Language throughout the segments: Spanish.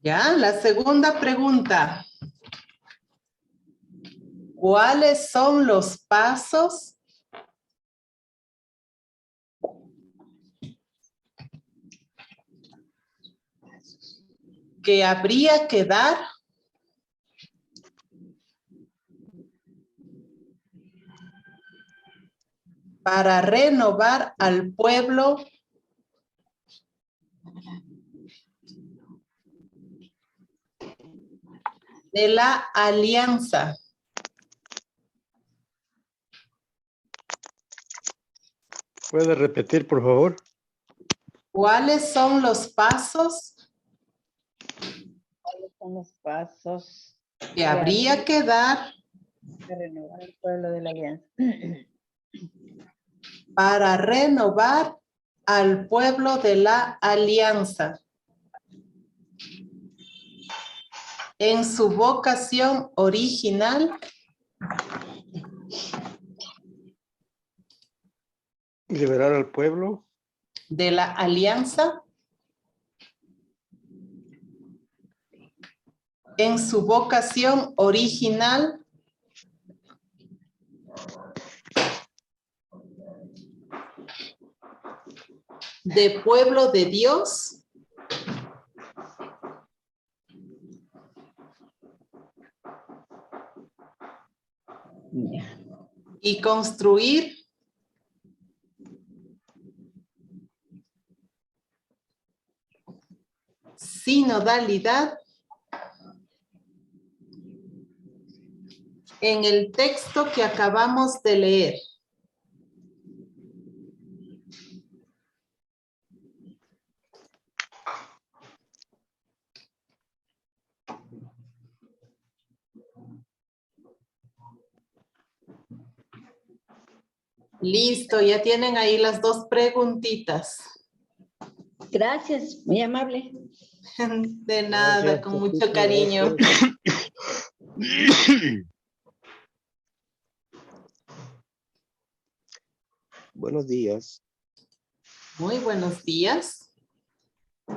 Ya, la segunda pregunta. ¿Cuáles son los pasos que habría que dar para renovar al pueblo de la alianza? ¿Puede repetir, por favor? ¿Cuáles son los pasos Son los pasos que habría que dar de renovar el pueblo de la alianza. para renovar al pueblo de la alianza en su vocación original, Liberar al pueblo de la alianza en su vocación original, de pueblo de Dios, y construir sinodalidad en el texto que acabamos de leer. Listo, ya tienen ahí las dos preguntitas. Gracias, muy amable. De nada, Gracias, con mucho Pepito, cariño. gracias. Buenos días. Muy buenos días.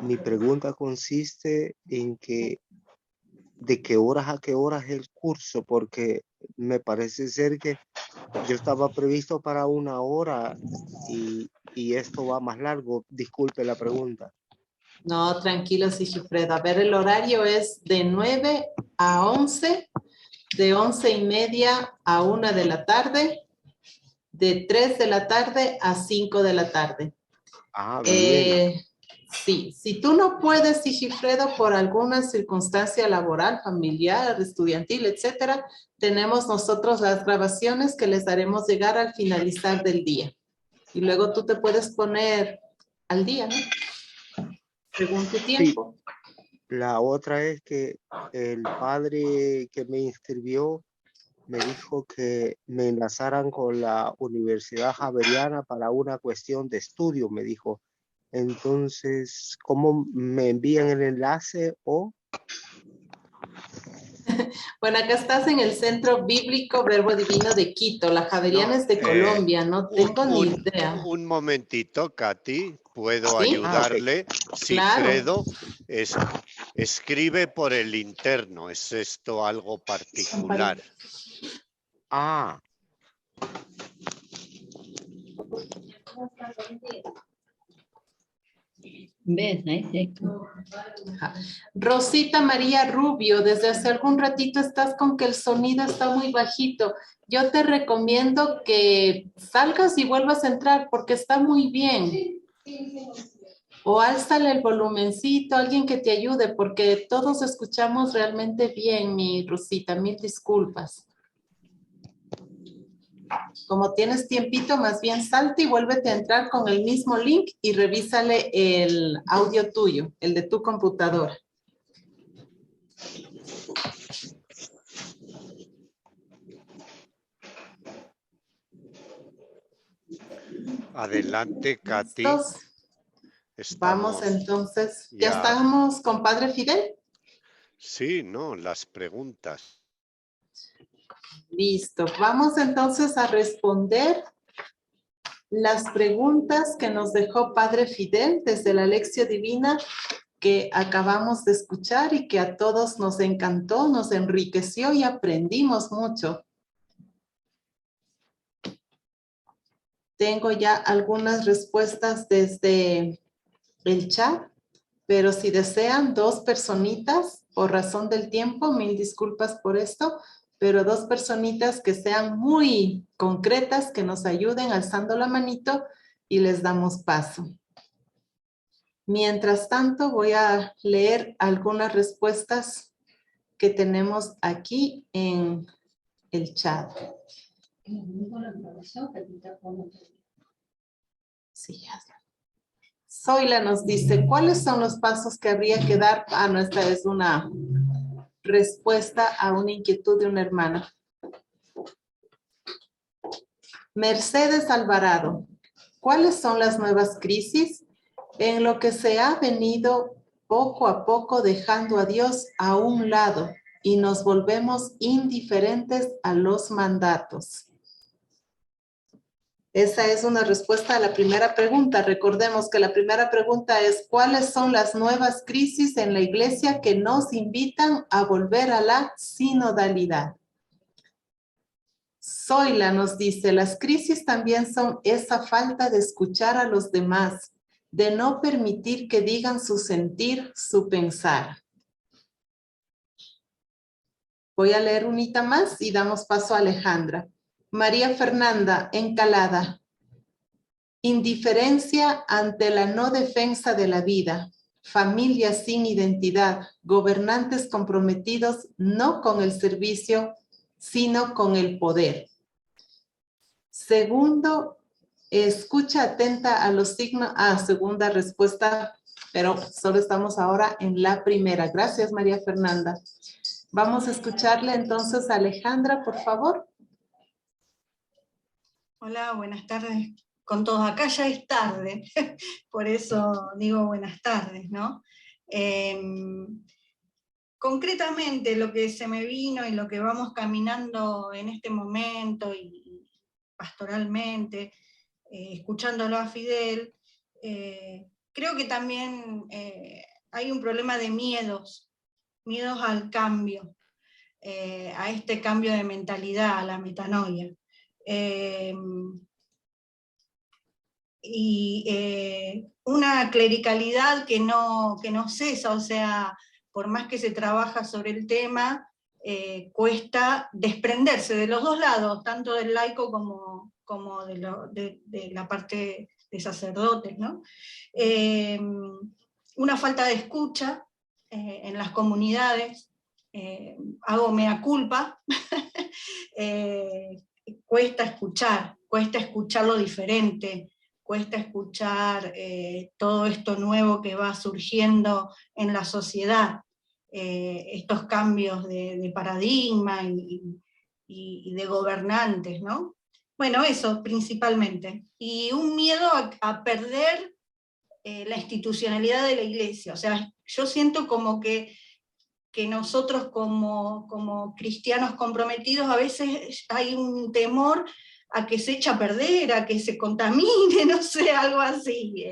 Mi pregunta consiste en que de qué horas a qué horas es el curso, porque me parece ser que yo estaba previsto para 1 hora y esto va más largo. Disculpe la pregunta. No, tranquilo, Sigifredo. A ver, el horario es de 9 a 11, de 11:30 a 1 de la tarde, de 3 de la tarde a 5 de la tarde. Ah, bien. Sí, si tú no puedes, Sigifredo, por alguna circunstancia laboral, familiar, estudiantil, etcétera, tenemos nosotros las grabaciones que les haremos llegar al finalizar del día. Y luego tú te puedes poner al día, ¿no? Según tu tiempo. La otra es que el padre que me inscribió me dijo que me enlazaran con la Universidad Javeriana para una cuestión de estudio, me dijo. Entonces, ¿cómo me envían el enlace o? Bueno, acá estás en el Centro Bíblico Verbo Divino de Quito. La Javeriana es de Colombia, no tengo ni idea. Un momentito, Katy, puedo ¿Sí? ayudarle. Claro. Sigfredo escribe por el interno. ¿Es esto algo particular? Ah, ¿Ves? Ahí sí. Rosita María Rubio, desde hace algún ratito estás con que el sonido está muy bajito. Yo te recomiendo que salgas y vuelvas a entrar porque está muy bien. O álzale el volumencito, alguien que te ayude, porque todos escuchamos realmente bien, mi Rosita. Mil disculpas. Como tienes tiempito, más bien salte y vuélvete a entrar con el mismo link y revísale el audio tuyo, el de tu computadora. Adelante, Katy. ¿Listos? Vamos entonces. ¿Ya estamos con Padre Fidel? Sí, no, las preguntas. Listo. Vamos entonces a responder las preguntas que nos dejó Padre Fidel desde la Lección Divina que acabamos de escuchar y que a todos nos encantó, nos enriqueció y aprendimos mucho. Tengo ya algunas respuestas desde el chat, pero si desean 2 personitas, por razón del tiempo, mil disculpas por esto, pero 2 personitas que sean muy concretas, que nos ayuden alzando la manito y les damos paso. Mientras tanto, voy a leer algunas respuestas que tenemos aquí en el chat. Sí, ya está. Zoila nos dice, ¿cuáles son los pasos que habría que dar? Ah, no, esta es una respuesta a una inquietud de una hermana. Mercedes Alvarado, ¿cuáles son las nuevas crisis en lo que se ha venido poco a poco dejando a Dios a un lado y nos volvemos indiferentes a los mandatos? Esa es una respuesta a la primera pregunta. Recordemos que la primera pregunta es, ¿cuáles son las nuevas crisis en la iglesia que nos invitan a volver a la sinodalidad? Zoila nos dice, las crisis también son esa falta de escuchar a los demás, de no permitir que digan su sentir, su pensar. Voy a leer unita más y damos paso a Alejandra. María Fernanda Encalada. Indiferencia ante la no defensa de la vida, familias sin identidad, gobernantes comprometidos no con el servicio, sino con el poder. Segundo, escucha atenta a los signos. Segunda respuesta, pero solo estamos ahora en la primera. Gracias, María Fernanda. Vamos a escucharle entonces a Alejandra, por favor. Hola, buenas tardes con todos. Acá ya es tarde, por eso digo buenas tardes, ¿no? Concretamente lo que se me vino y lo que vamos caminando en este momento y pastoralmente, escuchándolo a Fidel, creo que también hay un problema de miedos al cambio, a este cambio de mentalidad, a la metanoia. Una clericalidad que no cesa, o sea, por más que se trabaja sobre el tema, cuesta desprenderse de los dos lados, tanto del laico como de la parte de sacerdotes, ¿no? Una falta de escucha en las comunidades, hago mea culpa, cuesta escuchar lo diferente, cuesta escuchar todo esto nuevo que va surgiendo en la sociedad, estos cambios de paradigma y de gobernantes, ¿no? Bueno, eso principalmente. Y un miedo a perder la institucionalidad de la iglesia. O sea, yo siento como que nosotros como cristianos comprometidos a veces hay un temor a que se eche a perder, a que se contamine, no sé, algo así.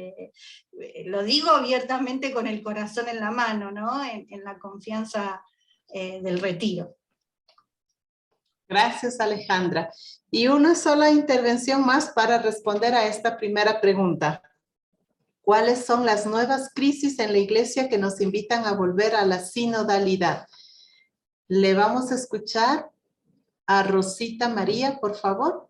Lo digo abiertamente con el corazón en la mano, ¿no? En la confianza del retiro. Gracias, Alejandra. Y una sola intervención más para responder a esta primera pregunta. ¿Cuáles son las nuevas crisis en la iglesia que nos invitan a volver a la sinodalidad? Le vamos a escuchar a Rosita María, por favor.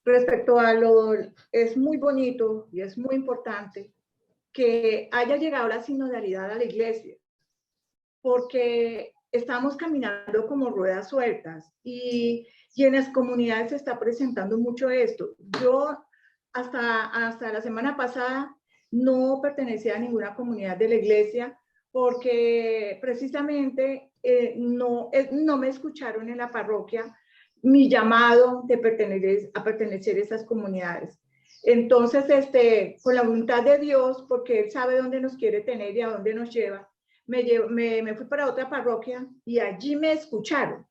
Respecto a es muy bonito y es muy importante que haya llegado la sinodalidad a la iglesia, porque estamos caminando como ruedas sueltas y en las comunidades se está presentando mucho esto. Yo hasta la semana pasada no pertenecía a ninguna comunidad de la iglesia porque precisamente no me escucharon en la parroquia mi llamado de pertenecer a esas comunidades. Entonces, con la voluntad de Dios, porque Él sabe dónde nos quiere tener y a dónde nos lleva, me fui para otra parroquia y allí me escucharon.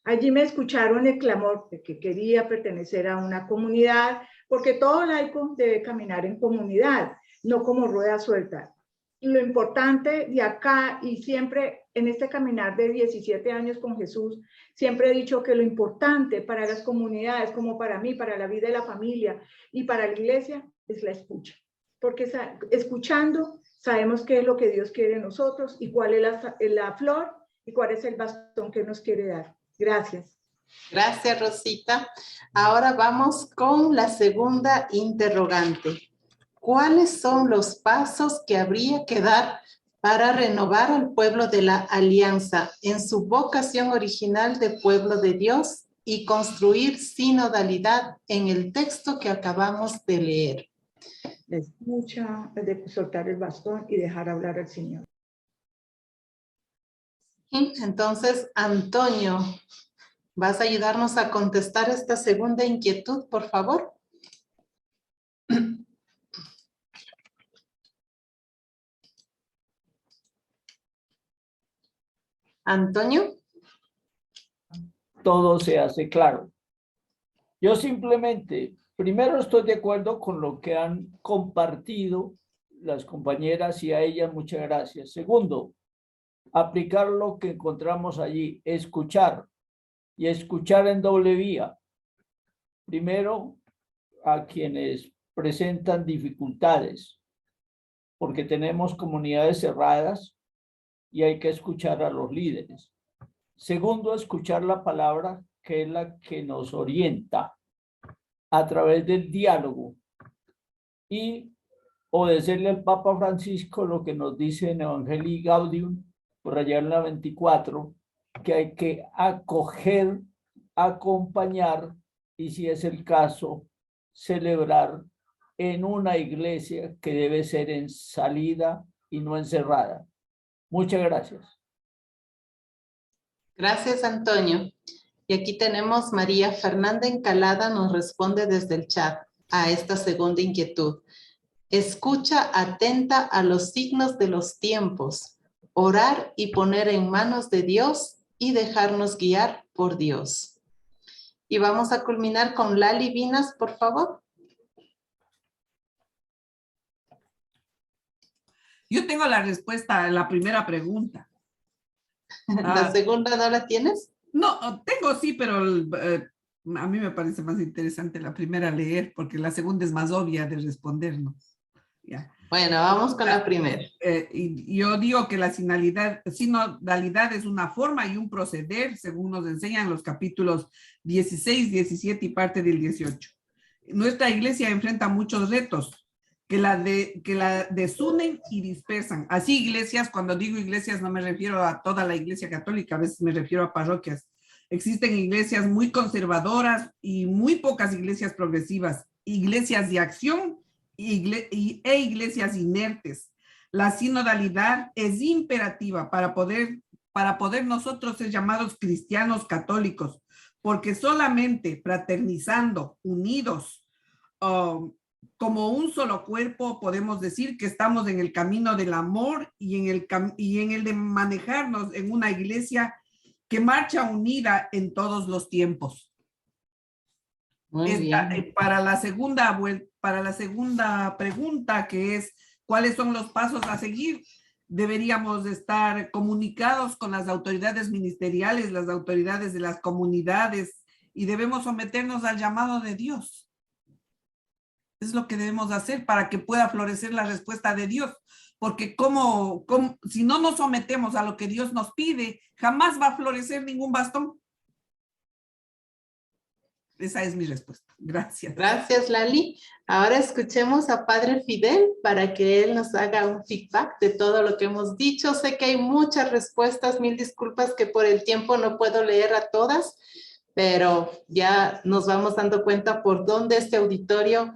Allí me escucharon el clamor de que quería pertenecer a una comunidad, porque todo laico debe caminar en comunidad, no como rueda suelta. Lo importante de acá y siempre en este caminar de 17 años con Jesús, siempre he dicho que lo importante para las comunidades, como para mí, para la vida de la familia y para la iglesia, es la escucha. Porque escuchando sabemos qué es lo que Dios quiere de nosotros y cuál es la flor y cuál es el bastón que nos quiere dar. Gracias. Gracias, Rosita. Ahora vamos con la segunda interrogante. ¿Cuáles son los pasos que habría que dar para renovar al pueblo de la Alianza en su vocación original de pueblo de Dios y construir sinodalidad en el texto que acabamos de leer? La escucha, de soltar el bastón y dejar hablar al Señor. Entonces, Antonio, ¿vas a ayudarnos a contestar esta segunda inquietud, por favor? Antonio. Todo se hace claro. Yo simplemente, primero estoy de acuerdo con lo que han compartido las compañeras y a ellas muchas gracias. Segundo, aplicar lo que encontramos allí, escuchar y escuchar en doble vía. Primero, a quienes presentan dificultades, porque tenemos comunidades cerradas y hay que escuchar a los líderes. Segundo, escuchar la palabra, que es la que nos orienta a través del diálogo, y obedecerle al Papa Francisco lo que nos dice en Evangelii Gaudium, por allá en la 24, que hay que acoger, acompañar y, si es el caso, celebrar en una iglesia que debe ser en salida y no encerrada. Muchas gracias. Gracias, Antonio. Y aquí tenemos María Fernanda Encalada, nos responde desde el chat a esta segunda inquietud. Escucha atenta a los signos de los tiempos, orar y poner en manos de Dios y dejarnos guiar por Dios. Y vamos a culminar con Lali Vinas, por favor. Yo tengo la respuesta a la primera pregunta. ¿La segunda no la tienes? No, tengo sí, pero a mí me parece más interesante la primera leer, porque la segunda es más obvia de respondernos. Ya. Bueno, vamos con la primera. Y yo digo que la sinodalidad es una forma y un proceder, según nos enseñan los capítulos 16, 17 y parte del 18. Nuestra iglesia enfrenta muchos retos que la desunen y dispersan. Así iglesias, cuando digo iglesias no me refiero a toda la iglesia católica, a veces me refiero a parroquias. Existen iglesias muy conservadoras y muy pocas iglesias progresivas, iglesias de acción e iglesias inertes. La sinodalidad es imperativa para poder nosotros ser llamados cristianos católicos, porque solamente fraternizando, unidos, como un solo cuerpo, podemos decir que estamos en el camino del amor y en el de manejarnos en una iglesia que marcha unida en todos los tiempos. Muy bien. Para la segunda pregunta, que es ¿cuáles son los pasos a seguir? Deberíamos estar comunicados con las autoridades ministeriales, las autoridades de las comunidades, y debemos someternos al llamado de Dios. Es lo que debemos hacer para que pueda florecer la respuesta de Dios. Porque si no nos sometemos a lo que Dios nos pide, jamás va a florecer ningún bastón. Esa es mi respuesta. Gracias. Gracias, Lali. Ahora escuchemos a Padre Fidel para que él nos haga un feedback de todo lo que hemos dicho. Sé que hay muchas respuestas, mil disculpas que por el tiempo no puedo leer a todas, pero ya nos vamos dando cuenta por dónde este auditorio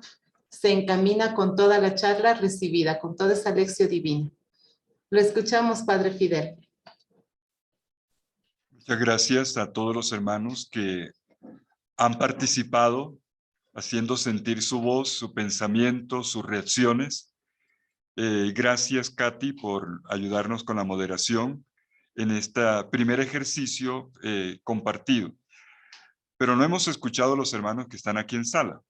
se encamina con toda la charla recibida, con toda esa lección divina. Lo escuchamos, Padre Fidel. Muchas gracias a todos los hermanos que han participado, haciendo sentir su voz, su pensamiento, sus reacciones. Gracias, Katy, por ayudarnos con la moderación en este primer ejercicio compartido. Pero no hemos escuchado a los hermanos que están aquí en sala.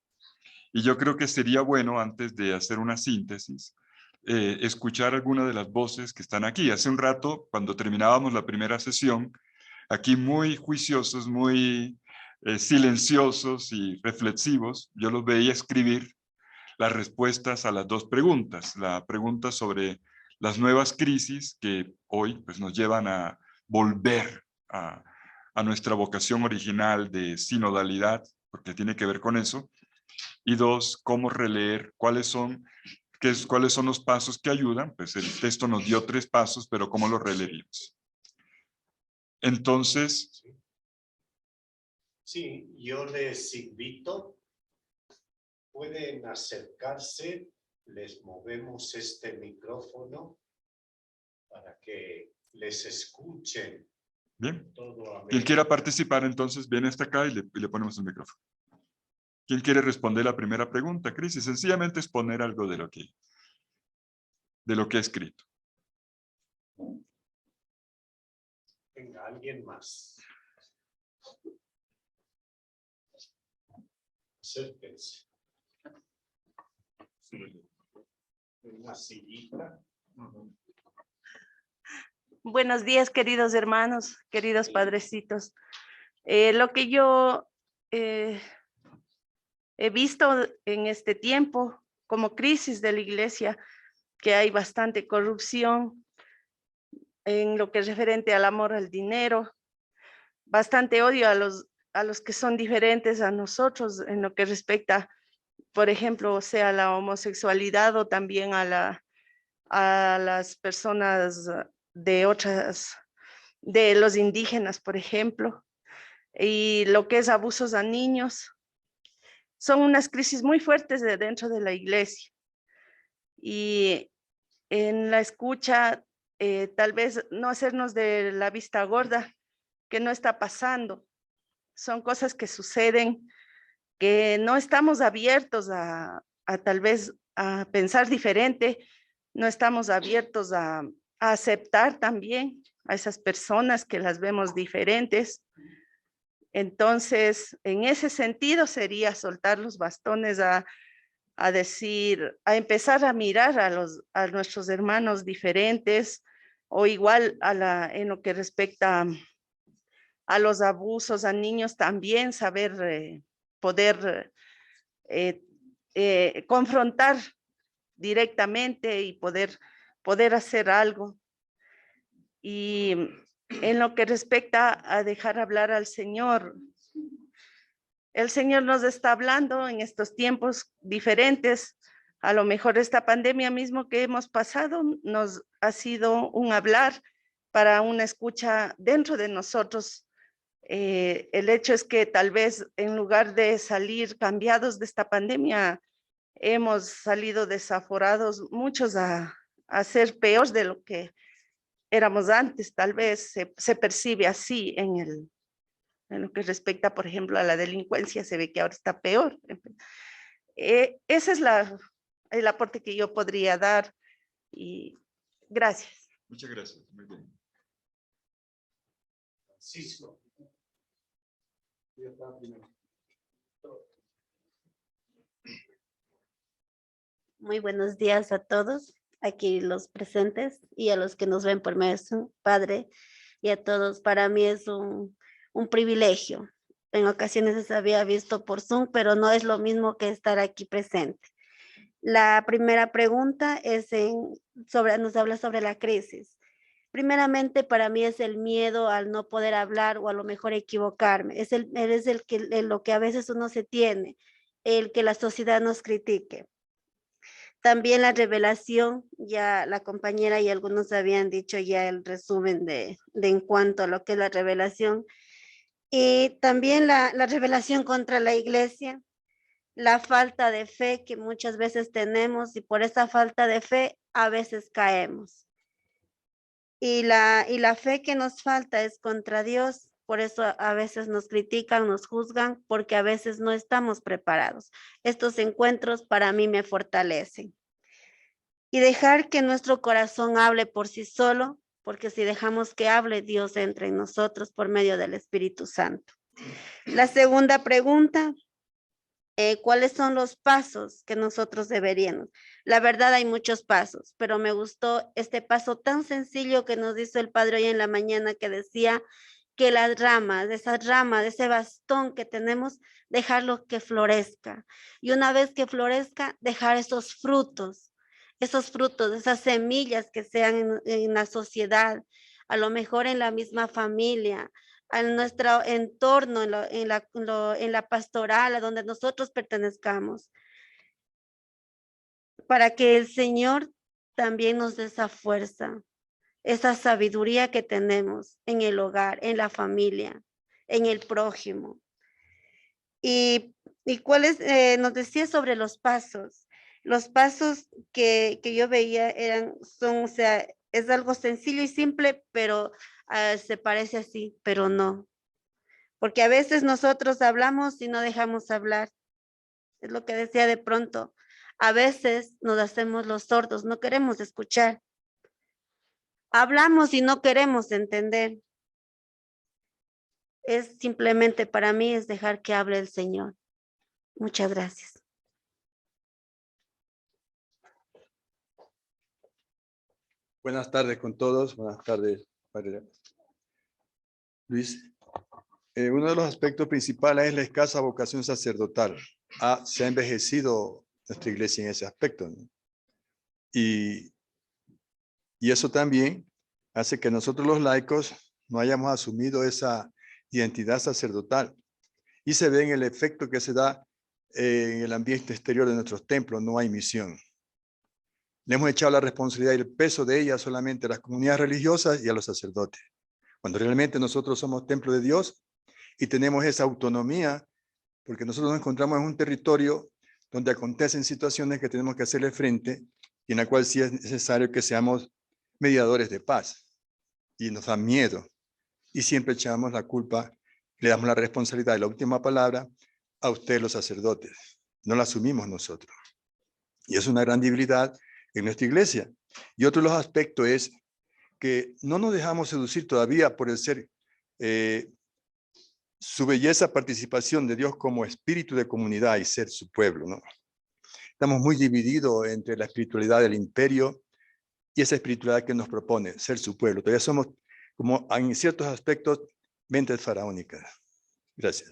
Y yo creo que sería bueno, antes de hacer una síntesis, escuchar algunas de las voces que están aquí. Hace un rato, cuando terminábamos la primera sesión, aquí muy juiciosos, muy silenciosos y reflexivos, yo los veía escribir las respuestas a las dos preguntas. La pregunta sobre las nuevas crisis que hoy pues, nos llevan a volver a nuestra vocación original de sinodalidad, porque tiene que ver con eso. Y dos, cómo releer, cuáles son los pasos que ayudan. Pues el texto nos dio 3 pasos, pero ¿cómo los releeríamos? Entonces... Sí, yo les invito, pueden acercarse, les movemos este micrófono para que les escuchen. Bien. Quien quiera participar, entonces viene hasta acá y le ponemos el micrófono. ¿Quién quiere responder la primera pregunta, Cris? Y sencillamente exponer algo de lo que he escrito. Venga, alguien más. Acérquense. Una sillita. Buenos días, queridos hermanos, queridos padrecitos. Lo que yo he visto en este tiempo como crisis de la iglesia, que hay bastante corrupción en lo que es referente al amor al dinero, bastante odio a los que son diferentes a nosotros en lo que respecta, por ejemplo, sea la homosexualidad o también a las personas de los indígenas, por ejemplo, y lo que es abusos a niños. Son unas crisis muy fuertes dentro de la iglesia. Y en la escucha, tal vez no hacernos de la vista gorda, que no está pasando. Son cosas que suceden, que no estamos abiertos a tal vez a pensar diferente, no estamos abiertos a aceptar también a esas personas que las vemos diferentes. Entonces, en ese sentido sería soltar los bastones a decir, a empezar a mirar a nuestros hermanos diferentes, o igual en lo que respecta a los abusos a niños, también saber poder confrontar directamente y poder hacer algo. Y en lo que respecta a dejar hablar al Señor, el Señor nos está hablando en estos tiempos diferentes. A lo mejor esta pandemia mismo que hemos pasado nos ha sido un hablar para una escucha dentro de nosotros. El hecho es que tal vez en lugar de salir cambiados de esta pandemia, hemos salido desaforados muchos a ser peor de lo que éramos antes. Tal vez se percibe así en lo que respecta, por ejemplo, a la delincuencia, se ve que ahora está peor. Ese es el aporte que yo podría dar, y gracias. Muchas gracias. Muy bien. Francisco. Muy buenos días a todos, aquí los presentes y a los que nos ven por medio de su Padre, y a todos. Para mí es un privilegio. En ocasiones se había visto por Zoom, pero no es lo mismo que estar aquí presente. La primera pregunta es nos habla sobre la crisis. Primeramente, para mí es el miedo al no poder hablar o a lo mejor equivocarme. Es lo que a veces uno se tiene, el que la sociedad nos critique. También la revelación, ya la compañera y algunos habían dicho ya el resumen de en cuanto a lo que es la revelación. Y también la revelación contra la iglesia, la falta de fe que muchas veces tenemos, y por esa falta de fe a veces caemos. Y la fe que nos falta es contra Dios, por eso a veces nos critican, nos juzgan, porque a veces no estamos preparados. Estos encuentros para mí me fortalecen. Y dejar que nuestro corazón hable por sí solo, porque si dejamos que hable, Dios entra en nosotros por medio del Espíritu Santo. La segunda pregunta cuáles son los pasos que nosotros deberíamos. La verdad hay muchos pasos, pero me gustó este paso tan sencillo que nos hizo el Padre hoy en la mañana, que decía que las ramas, de esas ramas, de ese bastón que tenemos, dejarlo que florezca. Y una vez que florezca, dejar esos frutos, esas semillas que sean en la sociedad, a lo mejor en la misma familia, en nuestro entorno, en la pastoral, a donde nosotros pertenezcamos, para que el Señor también nos dé esa fuerza, esa sabiduría que tenemos en el hogar, en la familia, en el prójimo. Y cuáles, nos decía sobre los pasos. Los pasos que yo veía o sea, es algo sencillo y simple, pero se parece así, pero no. Porque a veces nosotros hablamos y no dejamos hablar. Es lo que decía de pronto. A veces nos hacemos los sordos, no queremos escuchar. Hablamos y no queremos entender. Es simplemente, para mí, es dejar que hable el Señor. Muchas gracias. Buenas tardes con todos. Buenas tardes, Padre Luis. Uno de los aspectos principales es la escasa vocación sacerdotal. Se ha envejecido nuestra iglesia en ese aspecto, ¿no? Y eso también hace que nosotros los laicos no hayamos asumido esa identidad sacerdotal. Y se ve en el efecto que se da en el ambiente exterior de nuestros templos. No hay misión. Le hemos echado la responsabilidad y el peso de ella solamente a las comunidades religiosas y a los sacerdotes. Cuando realmente nosotros somos templo de Dios y tenemos esa autonomía, porque nosotros nos encontramos en un territorio donde acontecen situaciones que tenemos que hacerle frente y en la cual sí es necesario que seamos mediadores de paz. Y nos da miedo. Y siempre echamos la culpa, le damos la responsabilidad y la última palabra a ustedes los sacerdotes. No la asumimos nosotros. Y es una gran debilidad en nuestra iglesia. Y otro de los aspectos es que no nos dejamos seducir todavía por el ser, su belleza participación de Dios como espíritu de comunidad y ser su pueblo, ¿no? Estamos muy divididos entre la espiritualidad del imperio y esa espiritualidad que nos propone ser su pueblo. Todavía somos, como en ciertos aspectos, mentes faraónicas. Gracias.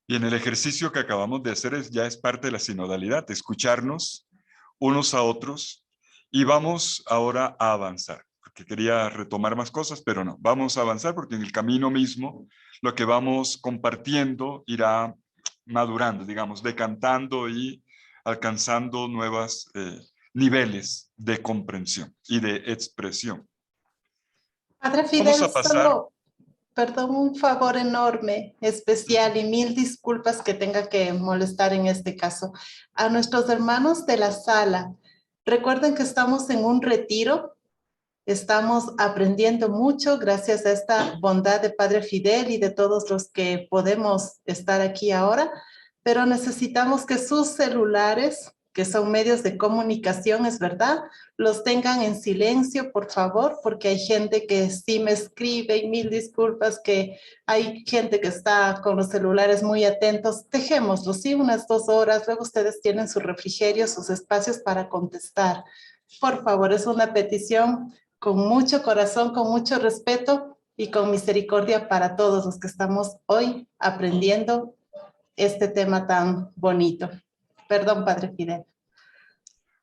Y en el ejercicio que acabamos de hacer ya es parte de la sinodalidad, escucharnos unos a otros, y vamos ahora a avanzar, porque quería retomar más cosas, pero no, vamos a avanzar porque en el camino mismo lo que vamos compartiendo irá madurando, digamos, decantando y alcanzando nuevos niveles de comprensión y de expresión. Padre Fidel, solo, perdón, un favor enorme, especial y mil disculpas que tenga que molestar en este caso. A nuestros hermanos de la sala, recuerden que estamos en un retiro, estamos aprendiendo mucho gracias a esta bondad de Padre Fidel y de todos los que podemos estar aquí ahora, pero necesitamos que sus celulares, que son medios de comunicación, es verdad, los tengan en silencio, por favor, porque hay gente que sí me escribe y mil disculpas que hay gente que está con los celulares muy atentos. Dejémoslos, sí, unas 2 horas, luego ustedes tienen su refrigerio, sus espacios para contestar. Por favor, es una petición con mucho corazón, con mucho respeto y con misericordia para todos los que estamos hoy aprendiendo este tema tan bonito. Perdón, Padre Fidel.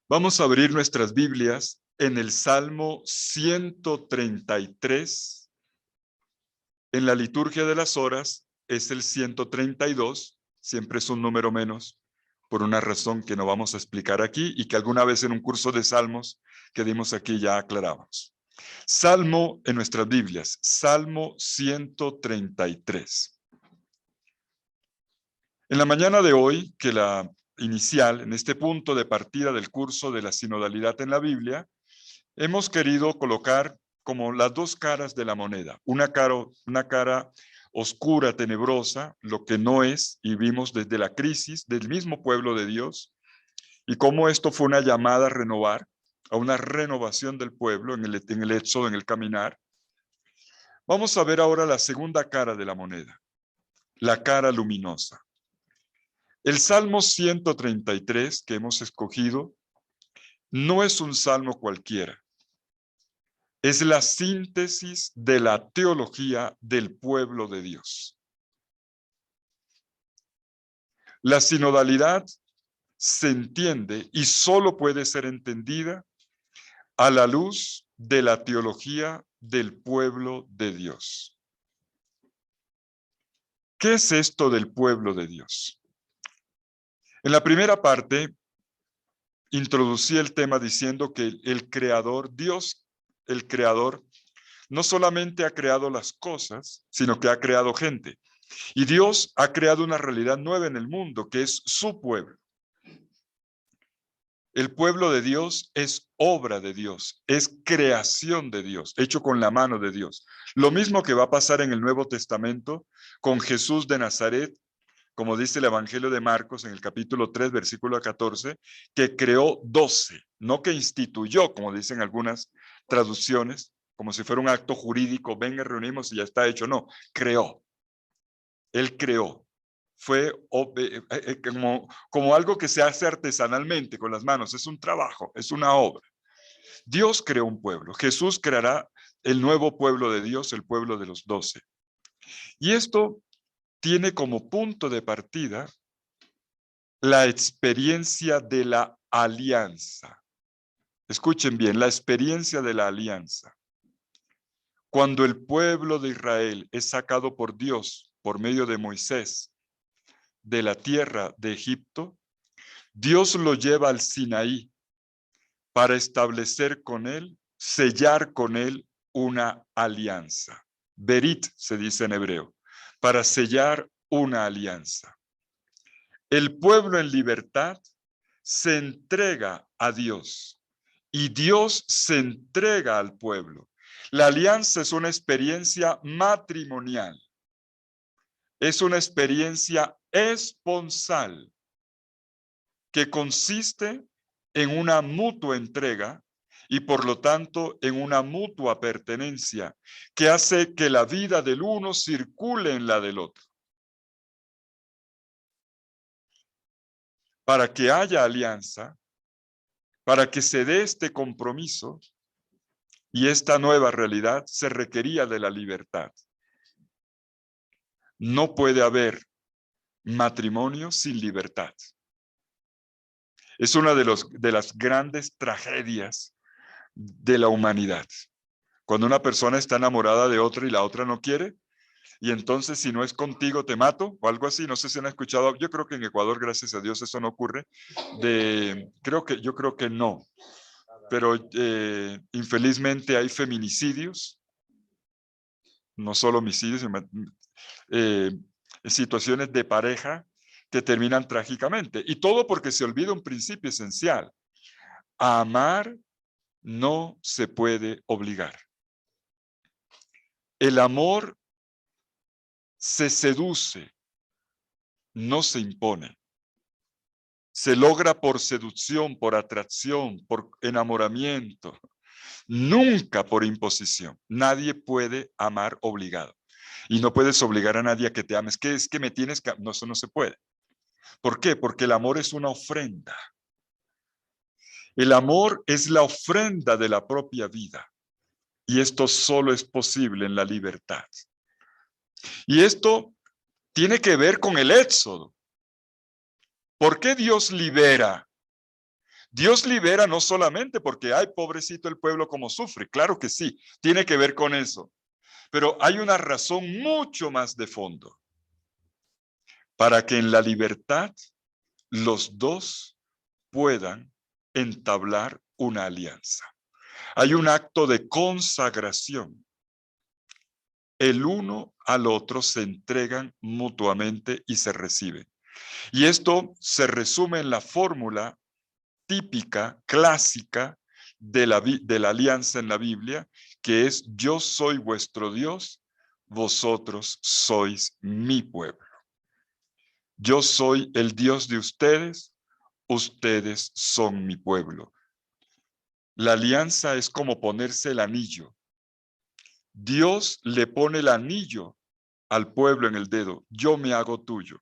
Vamos a abrir nuestras Biblias en el Salmo 133. En la liturgia de las horas es el 132, siempre es un número menos, por una razón que no vamos a explicar aquí y que alguna vez en un curso de salmos que dimos aquí ya aclaramos. Salmo en nuestras Biblias, Salmo 133. En la mañana de hoy, que la inicial, en este punto de partida del curso de la sinodalidad en la Biblia, hemos querido colocar como las dos caras de la moneda, una cara oscura, tenebrosa, lo que no es, y vimos desde la crisis del mismo pueblo de Dios, y cómo esto fue una llamada a renovar, a una renovación del pueblo en el éxodo, en el caminar. Vamos a ver ahora la segunda cara de la moneda, la cara luminosa. El Salmo 133 que hemos escogido no es un salmo cualquiera. Es la síntesis de la teología del pueblo de Dios. La sinodalidad se entiende y solo puede ser entendida a la luz de la teología del pueblo de Dios. ¿Qué es esto del pueblo de Dios? En la primera parte, introducí el tema diciendo que el creador, Dios, el creador, no solamente ha creado las cosas, sino que ha creado gente. Y Dios ha creado una realidad nueva en el mundo, que es su pueblo. El pueblo de Dios es obra de Dios, es creación de Dios, hecho con la mano de Dios. Lo mismo que va a pasar en el Nuevo Testamento con Jesús de Nazaret, como dice el Evangelio de Marcos en el capítulo 3, versículo 14, que creó 12, no que instituyó, como dicen algunas traducciones, como si fuera un acto jurídico, venga, reunimos y ya está hecho. No, Él creó. Fue como algo que se hace artesanalmente con las manos, es un trabajo, es una obra. Dios creó un pueblo, Jesús creará el nuevo pueblo de Dios, el pueblo de los 12. Y esto tiene como punto de partida la experiencia de la alianza. Escuchen bien, la experiencia de la alianza. Cuando el pueblo de Israel es sacado por Dios por medio de Moisés de la tierra de Egipto, Dios lo lleva al Sinaí para establecer con él, sellar con él una alianza. Berit se dice en hebreo, para sellar una alianza. El pueblo en libertad se entrega a Dios y Dios se entrega al pueblo. La alianza es una experiencia matrimonial. Es una experiencia esponsal que consiste en una mutua entrega y por lo tanto en una mutua pertenencia que hace que la vida del uno circule en la del otro. Para que haya alianza, para que se dé este compromiso y esta nueva realidad, se requería de la libertad. No puede haber matrimonio sin libertad. Es una de las grandes tragedias de la humanidad. Cuando una persona está enamorada de otra y la otra no quiere, y entonces si no es contigo te mato, o algo así, no sé si han escuchado, yo creo que en Ecuador, gracias a Dios, eso no ocurre, yo creo que no, pero infelizmente hay feminicidios, no solo homicidios, situaciones de pareja que terminan trágicamente, y todo porque se olvida un principio esencial: a amar no se puede obligar. El amor se seduce, no se impone. Se logra por seducción, por atracción, por enamoramiento, nunca por imposición. Nadie puede amar obligado. Y no puedes obligar a nadie a que te ames. ¿Qué es que me tienes que...? No, eso no se puede. ¿Por qué? Porque el amor es una ofrenda. El amor es la ofrenda de la propia vida. Y esto solo es posible en la libertad. Y esto tiene que ver con el éxodo. ¿Por qué Dios libera? Dios libera no solamente porque, ay, pobrecito el pueblo como sufre. Claro que sí, tiene que ver con eso. Pero hay una razón mucho más de fondo. Para que en la libertad los dos puedan entablar una alianza. Hay un acto de consagración. El uno al otro se entregan mutuamente y se reciben. Y esto se resume en la fórmula típica, clásica de la alianza en la Biblia, que es: yo soy vuestro Dios, vosotros sois mi pueblo. Yo soy el Dios de ustedes, ustedes son mi pueblo. La alianza es como ponerse el anillo. Dios le pone el anillo al pueblo en el dedo. Yo me hago tuyo.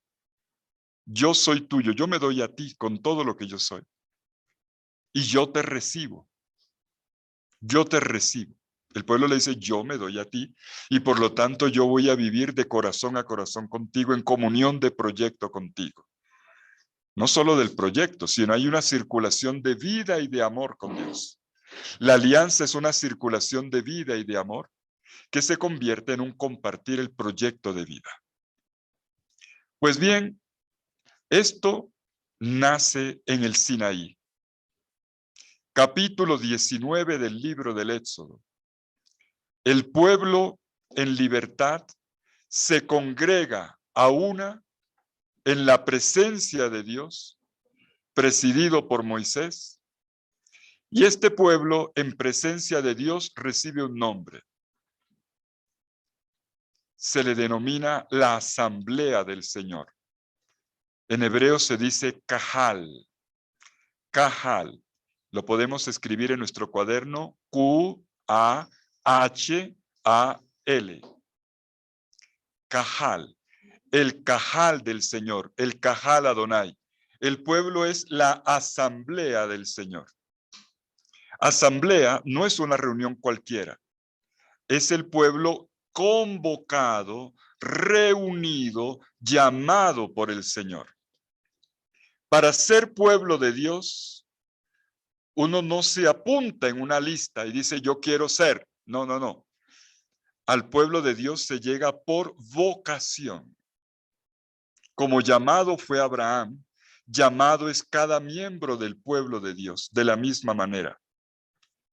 Yo soy tuyo. Yo me doy a ti con todo lo que yo soy. Y yo te recibo. Yo te recibo. El pueblo le dice, yo me doy a ti. Y por lo tanto yo voy a vivir de corazón a corazón contigo, en comunión de proyecto contigo. No solo del proyecto, sino hay una circulación de vida y de amor con Dios. La alianza es una circulación de vida y de amor que se convierte en un compartir el proyecto de vida. Pues bien, esto nace en el Sinaí. Capítulo 19 del libro del Éxodo. El pueblo en libertad se congrega a una en la presencia de Dios, presidido por Moisés, y este pueblo en presencia de Dios recibe un nombre. Se le denomina la Asamblea del Señor. En hebreo se dice Kahal. Kahal. Lo podemos escribir en nuestro cuaderno Q-A-H-A-L. Kahal. El Kahal del Señor, el Kahal Adonai. El pueblo es la asamblea del Señor. Asamblea no es una reunión cualquiera. Es el pueblo convocado, reunido, llamado por el Señor. Para ser pueblo de Dios, uno no se apunta en una lista y dice yo quiero ser. No, no, no. Al pueblo de Dios se llega por vocación. Como llamado fue Abraham, llamado es cada miembro del pueblo de Dios, de la misma manera.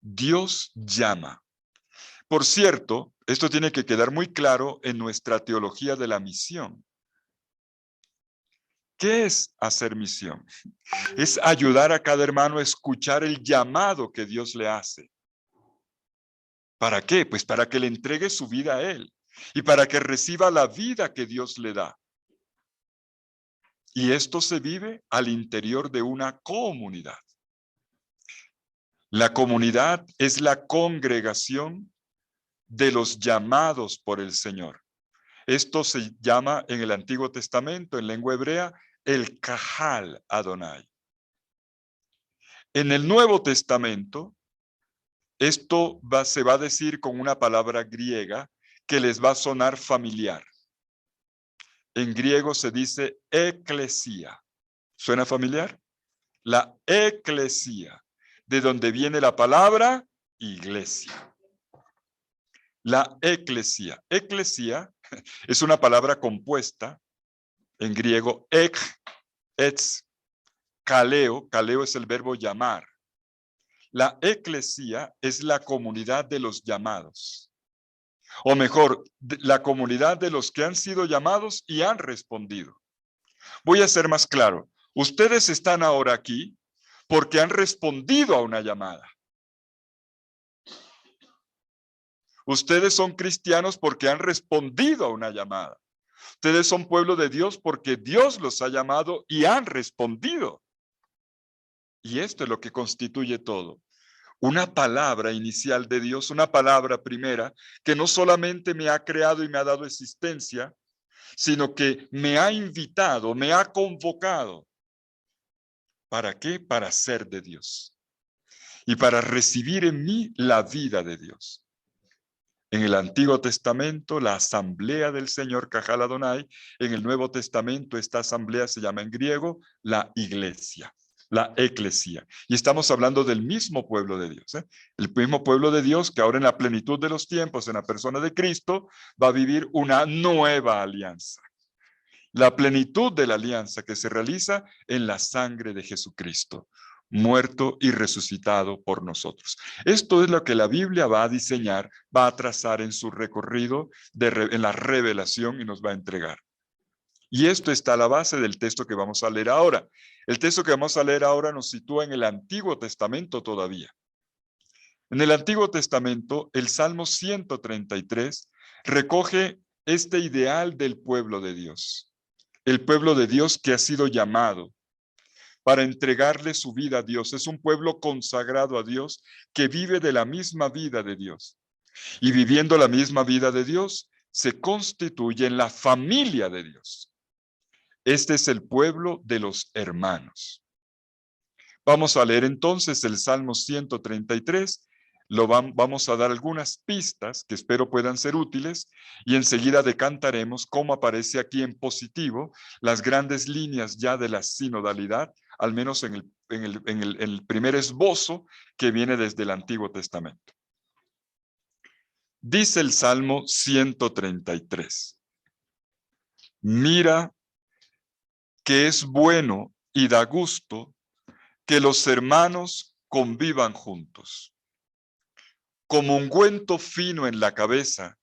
Dios llama. Por cierto, esto tiene que quedar muy claro en nuestra teología de la misión. ¿Qué es hacer misión? Es ayudar a cada hermano a escuchar el llamado que Dios le hace. ¿Para qué? Pues para que le entregue su vida a Él y para que reciba la vida que Dios le da. Y esto se vive al interior de una comunidad. La comunidad es la congregación de los llamados por el Señor. Esto se llama en el Antiguo Testamento, en lengua hebrea, el Kahal Adonai. En el Nuevo Testamento, esto se va a decir con una palabra griega que les va a sonar familiar. En griego se dice eclesia. ¿Suena familiar? La eclesia, de donde viene la palabra iglesia. La eclesia. Eclesia es una palabra compuesta en griego ek, etz, kaleo. Kaleo es el verbo llamar. La eclesia es la comunidad de los llamados. O mejor, la comunidad de los que han sido llamados y han respondido. Voy a ser más claro. Ustedes están ahora aquí porque han respondido a una llamada. Ustedes son cristianos porque han respondido a una llamada. Ustedes son pueblo de Dios porque Dios los ha llamado y han respondido. Y esto es lo que constituye todo. Una palabra inicial de Dios, una palabra primera, que no solamente me ha creado y me ha dado existencia, sino que me ha invitado, me ha convocado. ¿Para qué? Para ser de Dios. Y para recibir en mí la vida de Dios. En el Antiguo Testamento, la asamblea del Señor, Kahal Adonai. En el Nuevo Testamento, esta asamblea se llama en griego la iglesia, la eclesia. Y estamos hablando del mismo pueblo de Dios. El mismo pueblo de Dios que ahora en la plenitud de los tiempos, en la persona de Cristo, va a vivir una nueva alianza. La plenitud de la alianza que se realiza en la sangre de Jesucristo, muerto y resucitado por nosotros. Esto es lo que la Biblia va a diseñar, va a trazar en su recorrido en la revelación y nos va a entregar. Y esto está a la base del texto que vamos a leer ahora. El texto que vamos a leer ahora nos sitúa en el Antiguo Testamento todavía. En el Antiguo Testamento, el Salmo 133 recoge este ideal del pueblo de Dios. El pueblo de Dios que ha sido llamado, para entregarle su vida a Dios. Es un pueblo consagrado a Dios que vive de la misma vida de Dios. Y viviendo la misma vida de Dios, se constituye en la familia de Dios. Este es el pueblo de los hermanos. Vamos a leer entonces el Salmo 133. Vamos a dar algunas pistas que espero puedan ser útiles y enseguida decantaremos cómo aparece aquí en positivo las grandes líneas ya de la sinodalidad, al menos en el primer esbozo que viene desde el Antiguo Testamento. Dice el Salmo 133. Mira que es bueno y da gusto que los hermanos convivan juntos. Como ungüento fino en la cabeza,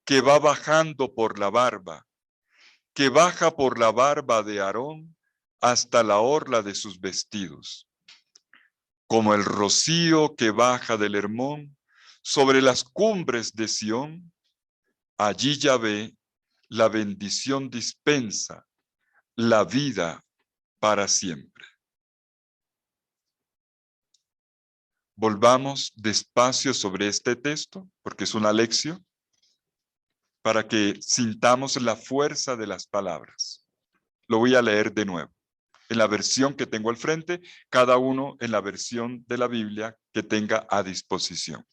que va bajando por la barba, que baja por la barba de Aarón hasta la orla de sus vestidos. Como el rocío que baja del Hermón sobre las cumbres de Sión, allí Yahvé la bendición dispensa, la vida para siempre. Volvamos despacio sobre este texto, porque es una lección, para que sintamos la fuerza de las palabras. Lo voy a leer de nuevo. En la versión que tengo al frente, cada uno en la versión de la Biblia que tenga a disposición.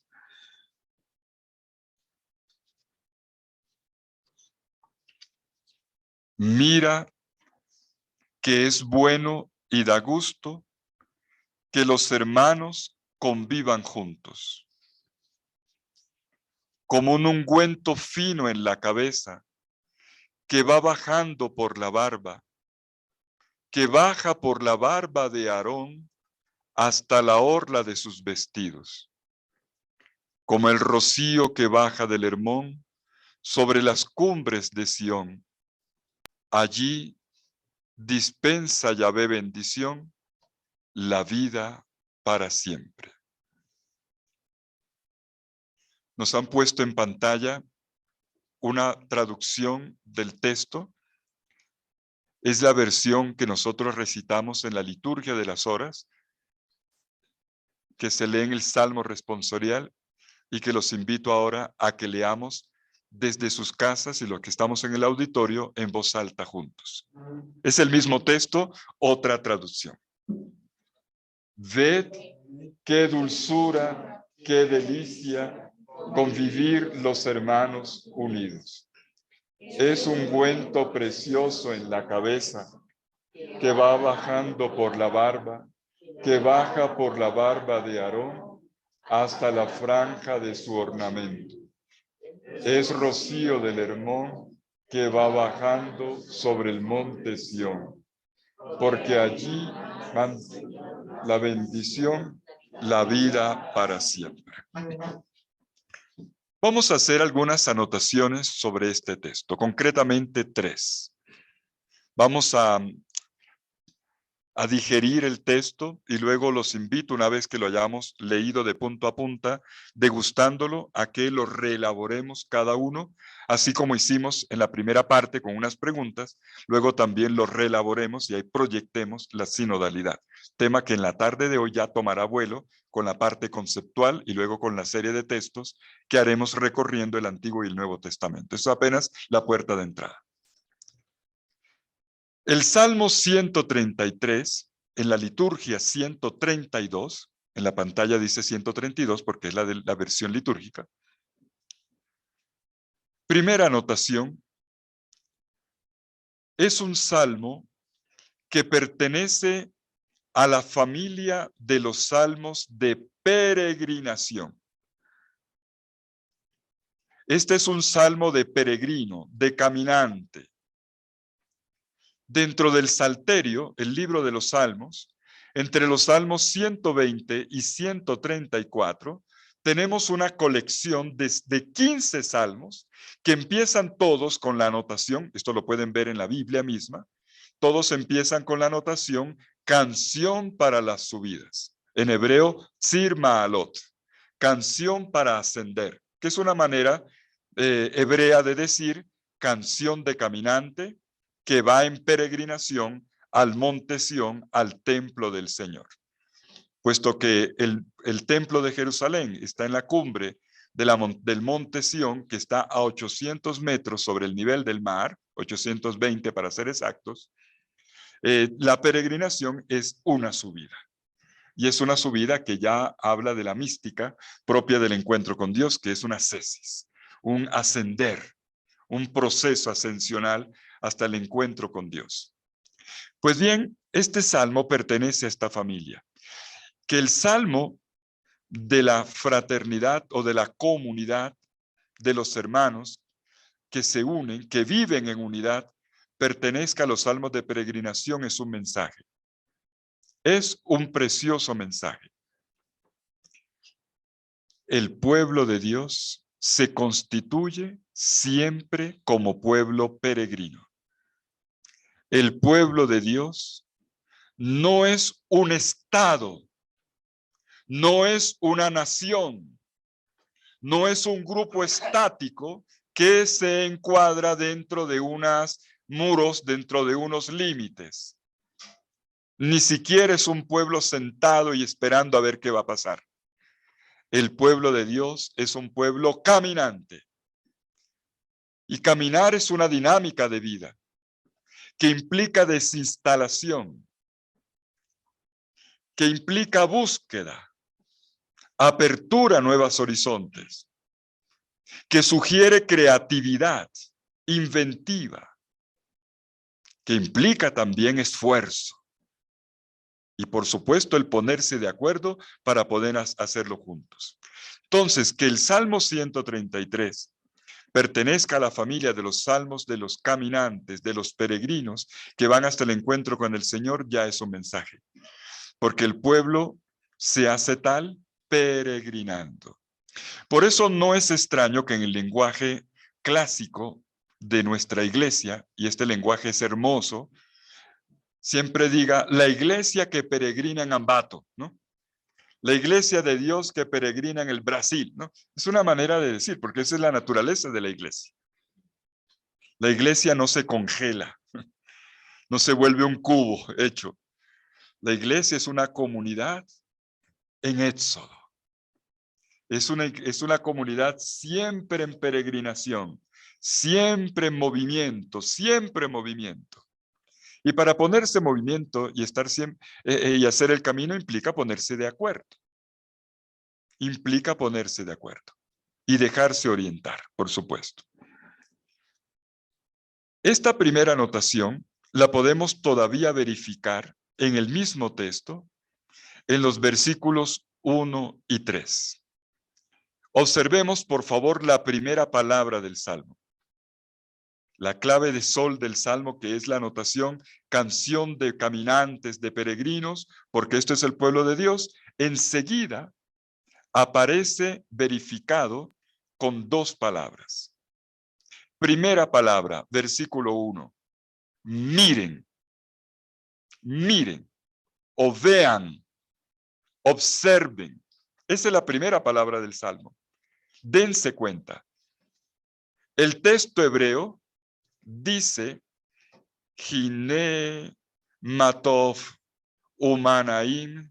Mira que es bueno y da gusto que los hermanos convivan juntos. Como un ungüento fino en la cabeza, que va bajando por la barba, que baja por la barba de Aarón hasta la orla de sus vestidos. Como el rocío que baja del Hermón sobre las cumbres de Sión. Allí dispensa Yahvé bendición, la vida para siempre. Nos han puesto en pantalla una traducción del texto. Es la versión que nosotros recitamos en la liturgia de las horas, que se lee en el Salmo responsorial y que los invito ahora a que leamos desde sus casas y los que estamos en el auditorio en voz alta juntos. Es el mismo texto, otra traducción. Ved qué dulzura, qué delicia convivir los hermanos unidos. Es un ungüento precioso en la cabeza que va bajando por la barba, que baja por la barba de Aarón hasta la franja de su ornamento. Es rocío del Hermón que va bajando sobre el monte Sión, porque allí van la bendición, la vida para siempre. Vamos a hacer algunas anotaciones sobre este texto, concretamente 3. Vamos a digerir el texto y luego los invito, una vez que lo hayamos leído de punto a punta, degustándolo, a que lo reelaboremos cada uno, así como hicimos en la primera parte con unas preguntas, luego también lo reelaboremos y ahí proyectemos la sinodalidad, tema que en la tarde de hoy ya tomará vuelo con la parte conceptual y luego con la serie de textos que haremos recorriendo el Antiguo y el Nuevo Testamento. Eso es apenas la puerta de entrada. El Salmo 133, en la liturgia 132, en la pantalla dice 132 porque es la versión litúrgica. Primera anotación, es un salmo que pertenece a la familia de los salmos de peregrinación. Este es un salmo de peregrino, de caminante. Dentro del Salterio, el libro de los Salmos, entre los Salmos 120 y 134, tenemos una colección de 15 salmos que empiezan todos con la anotación, esto lo pueden ver en la Biblia misma, todos empiezan con la anotación canción para las subidas. En hebreo, Tzir Ma'alot, canción para ascender, que es una manera hebrea de decir canción de caminante, que va en peregrinación al monte Sión, al templo del Señor. Puesto que el templo de Jerusalén está en la cumbre del monte Sión, que está a 800 metros sobre el nivel del mar, 820 para ser exactos, la peregrinación es una subida. Y es una subida que ya habla de la mística propia del encuentro con Dios, que es una ascesis, un ascender, un proceso ascensional hasta el encuentro con Dios. Pues bien, este salmo pertenece a esta familia. Que el salmo de la fraternidad o de la comunidad de los hermanos que se unen, que viven en unidad, pertenezca a los salmos de peregrinación es un mensaje. Es un precioso mensaje. El pueblo de Dios se constituye siempre como pueblo peregrino. El pueblo de Dios no es un estado, no es una nación, no es un grupo estático que se encuadra dentro de unos muros, dentro de unos límites. Ni siquiera es un pueblo sentado y esperando a ver qué va a pasar. El pueblo de Dios es un pueblo caminante. Y caminar es una dinámica de vida que implica desinstalación, que implica búsqueda, apertura a nuevos horizontes, que sugiere creatividad, inventiva, que implica también esfuerzo. Y por supuesto el ponerse de acuerdo para poder hacerlo juntos. Entonces, que el Salmo 133 pertenezca a la familia de los salmos de los caminantes, de los peregrinos que van hasta el encuentro con el Señor, ya es un mensaje. Porque el pueblo se hace tal peregrinando. Por eso no es extraño que en el lenguaje clásico de nuestra iglesia, y este lenguaje es hermoso, siempre diga la iglesia que peregrina en Ambato, ¿no? La iglesia de Dios que peregrina en el Brasil, ¿no? Es una manera de decir, porque esa es la naturaleza de la iglesia. La iglesia no se congela, no se vuelve un cubo hecho. La iglesia es una comunidad en éxodo. Es una comunidad siempre en peregrinación, siempre en movimiento, siempre en movimiento. Y para ponerse en movimiento y estar siempre y hacer el camino implica ponerse de acuerdo. Implica ponerse de acuerdo y dejarse orientar, por supuesto. Esta primera anotación la podemos todavía verificar en el mismo texto, en los versículos 1 y 3. Observemos, por favor, la primera palabra del Salmo. La clave de sol del Salmo, que es la anotación, canción de caminantes, de peregrinos, porque esto es el pueblo de Dios, enseguida aparece verificado con dos palabras. Primera palabra, versículo 1. Miren, miren, o vean, observen. Esa es la primera palabra del Salmo. Dense cuenta. El texto hebreo dice, Hine matov umanaim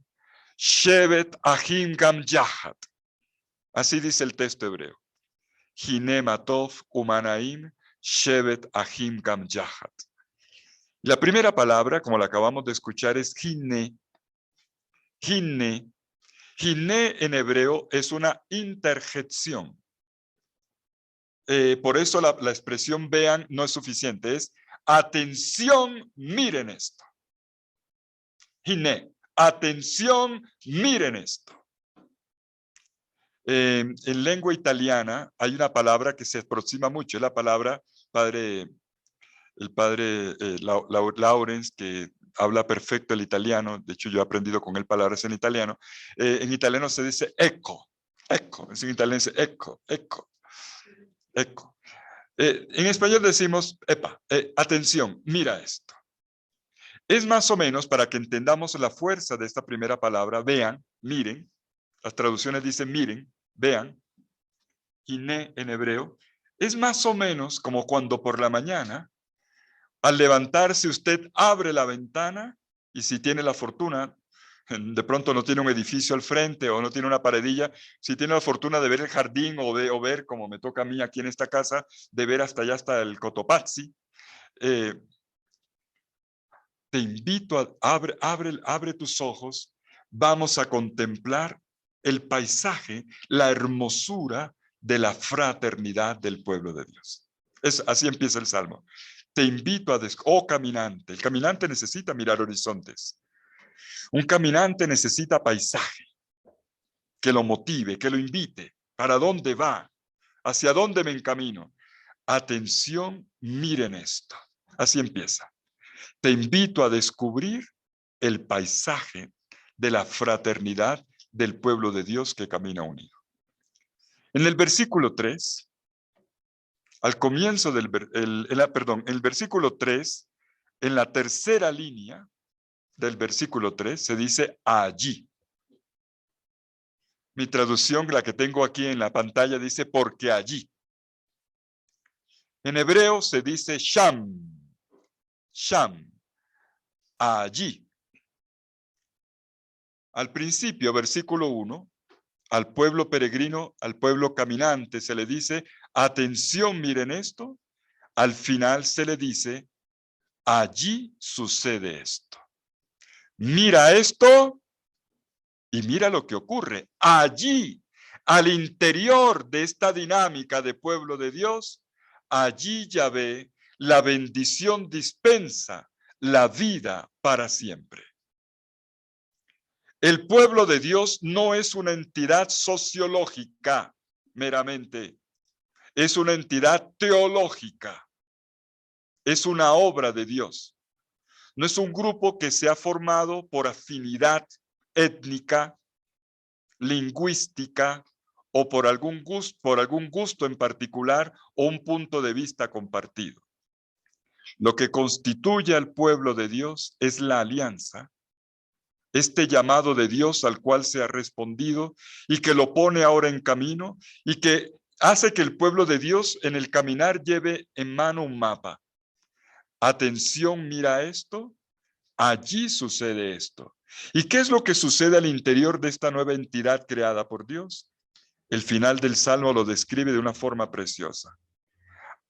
shevet ahim gam yahat. Así dice el texto hebreo. Hine matov umanaim shevet ahim gam yahat. La primera palabra, como la acabamos de escuchar, es hine. Hine. Hine en hebreo es una interjección. Por eso la expresión vean no es suficiente, es atención, miren esto. Hine, atención, miren esto. En lengua italiana hay una palabra que se aproxima mucho, es la palabra el padre Laurens, que habla perfecto el italiano, de hecho yo he aprendido con él palabras en italiano. En italiano se dice ecco, ecco, en italiano se dice ecco, ecco, ecco. En español decimos, epa, atención, mira esto. Es más o menos para que entendamos la fuerza de esta primera palabra, vean, miren, las traducciones dicen miren, vean, hine en hebreo, es más o menos como cuando por la mañana Al levantarse usted abre la ventana y si tiene la fortuna, de pronto no tiene un edificio al frente o no tiene una paredilla, si tiene la fortuna de ver el jardín o ver, como me toca a mí aquí en esta casa, de ver hasta allá, hasta el Cotopaxi, te invito a abre tus ojos, vamos a contemplar el paisaje, la hermosura de la fraternidad del pueblo de Dios. Así empieza el Salmo. Te invito a oh caminante. El caminante necesita mirar horizontes. Un caminante necesita paisaje que lo motive, que lo invite. ¿Para dónde va? ¿Hacia dónde me encamino? Atención, miren esto. Así empieza. Te invito a descubrir el paisaje de la fraternidad del pueblo de Dios que camina unido. En el versículo 3, al comienzo del, el versículo 3, en la tercera línea del versículo 3, se dice allí. Mi traducción, la que tengo aquí en la pantalla, dice porque allí. En hebreo se dice sham, sham, allí. Al principio, versículo 1, al pueblo peregrino, al pueblo caminante se le dice, atención, miren esto. Al final se le dice, allí sucede esto. Mira esto y mira lo que ocurre. Allí, al interior de esta dinámica de pueblo de Dios, allí Yahvé, la bendición dispensa la vida para siempre. El pueblo de Dios no es una entidad sociológica meramente, es una entidad teológica, es una obra de Dios. No es un grupo que se ha formado por afinidad étnica, lingüística o por algún gusto en particular o un punto de vista compartido. Lo que constituye al pueblo de Dios es la alianza, este llamado de Dios al cual se ha respondido y que lo pone ahora en camino y que hace que el pueblo de Dios en el caminar lleve en mano un mapa. Atención, mira esto, allí sucede esto. ¿Y qué es lo que sucede al interior de esta nueva entidad creada por Dios? El final del Salmo lo describe de una forma preciosa.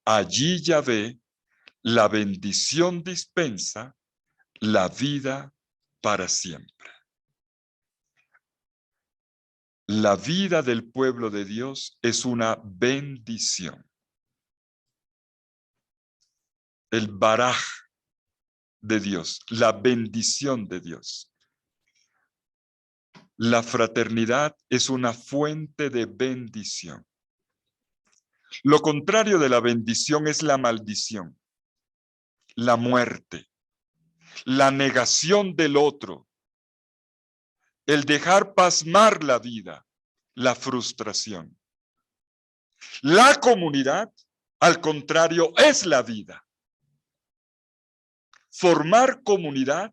Allí Yahvé, la bendición dispensa la vida para siempre. La vida del pueblo de Dios es una bendición. El baraj de Dios, la bendición de Dios. La fraternidad es una fuente de bendición. Lo contrario de la bendición es la maldición, la muerte, la negación del otro, el dejar pasmar la vida, la frustración. La comunidad, al contrario, es la vida. Formar comunidad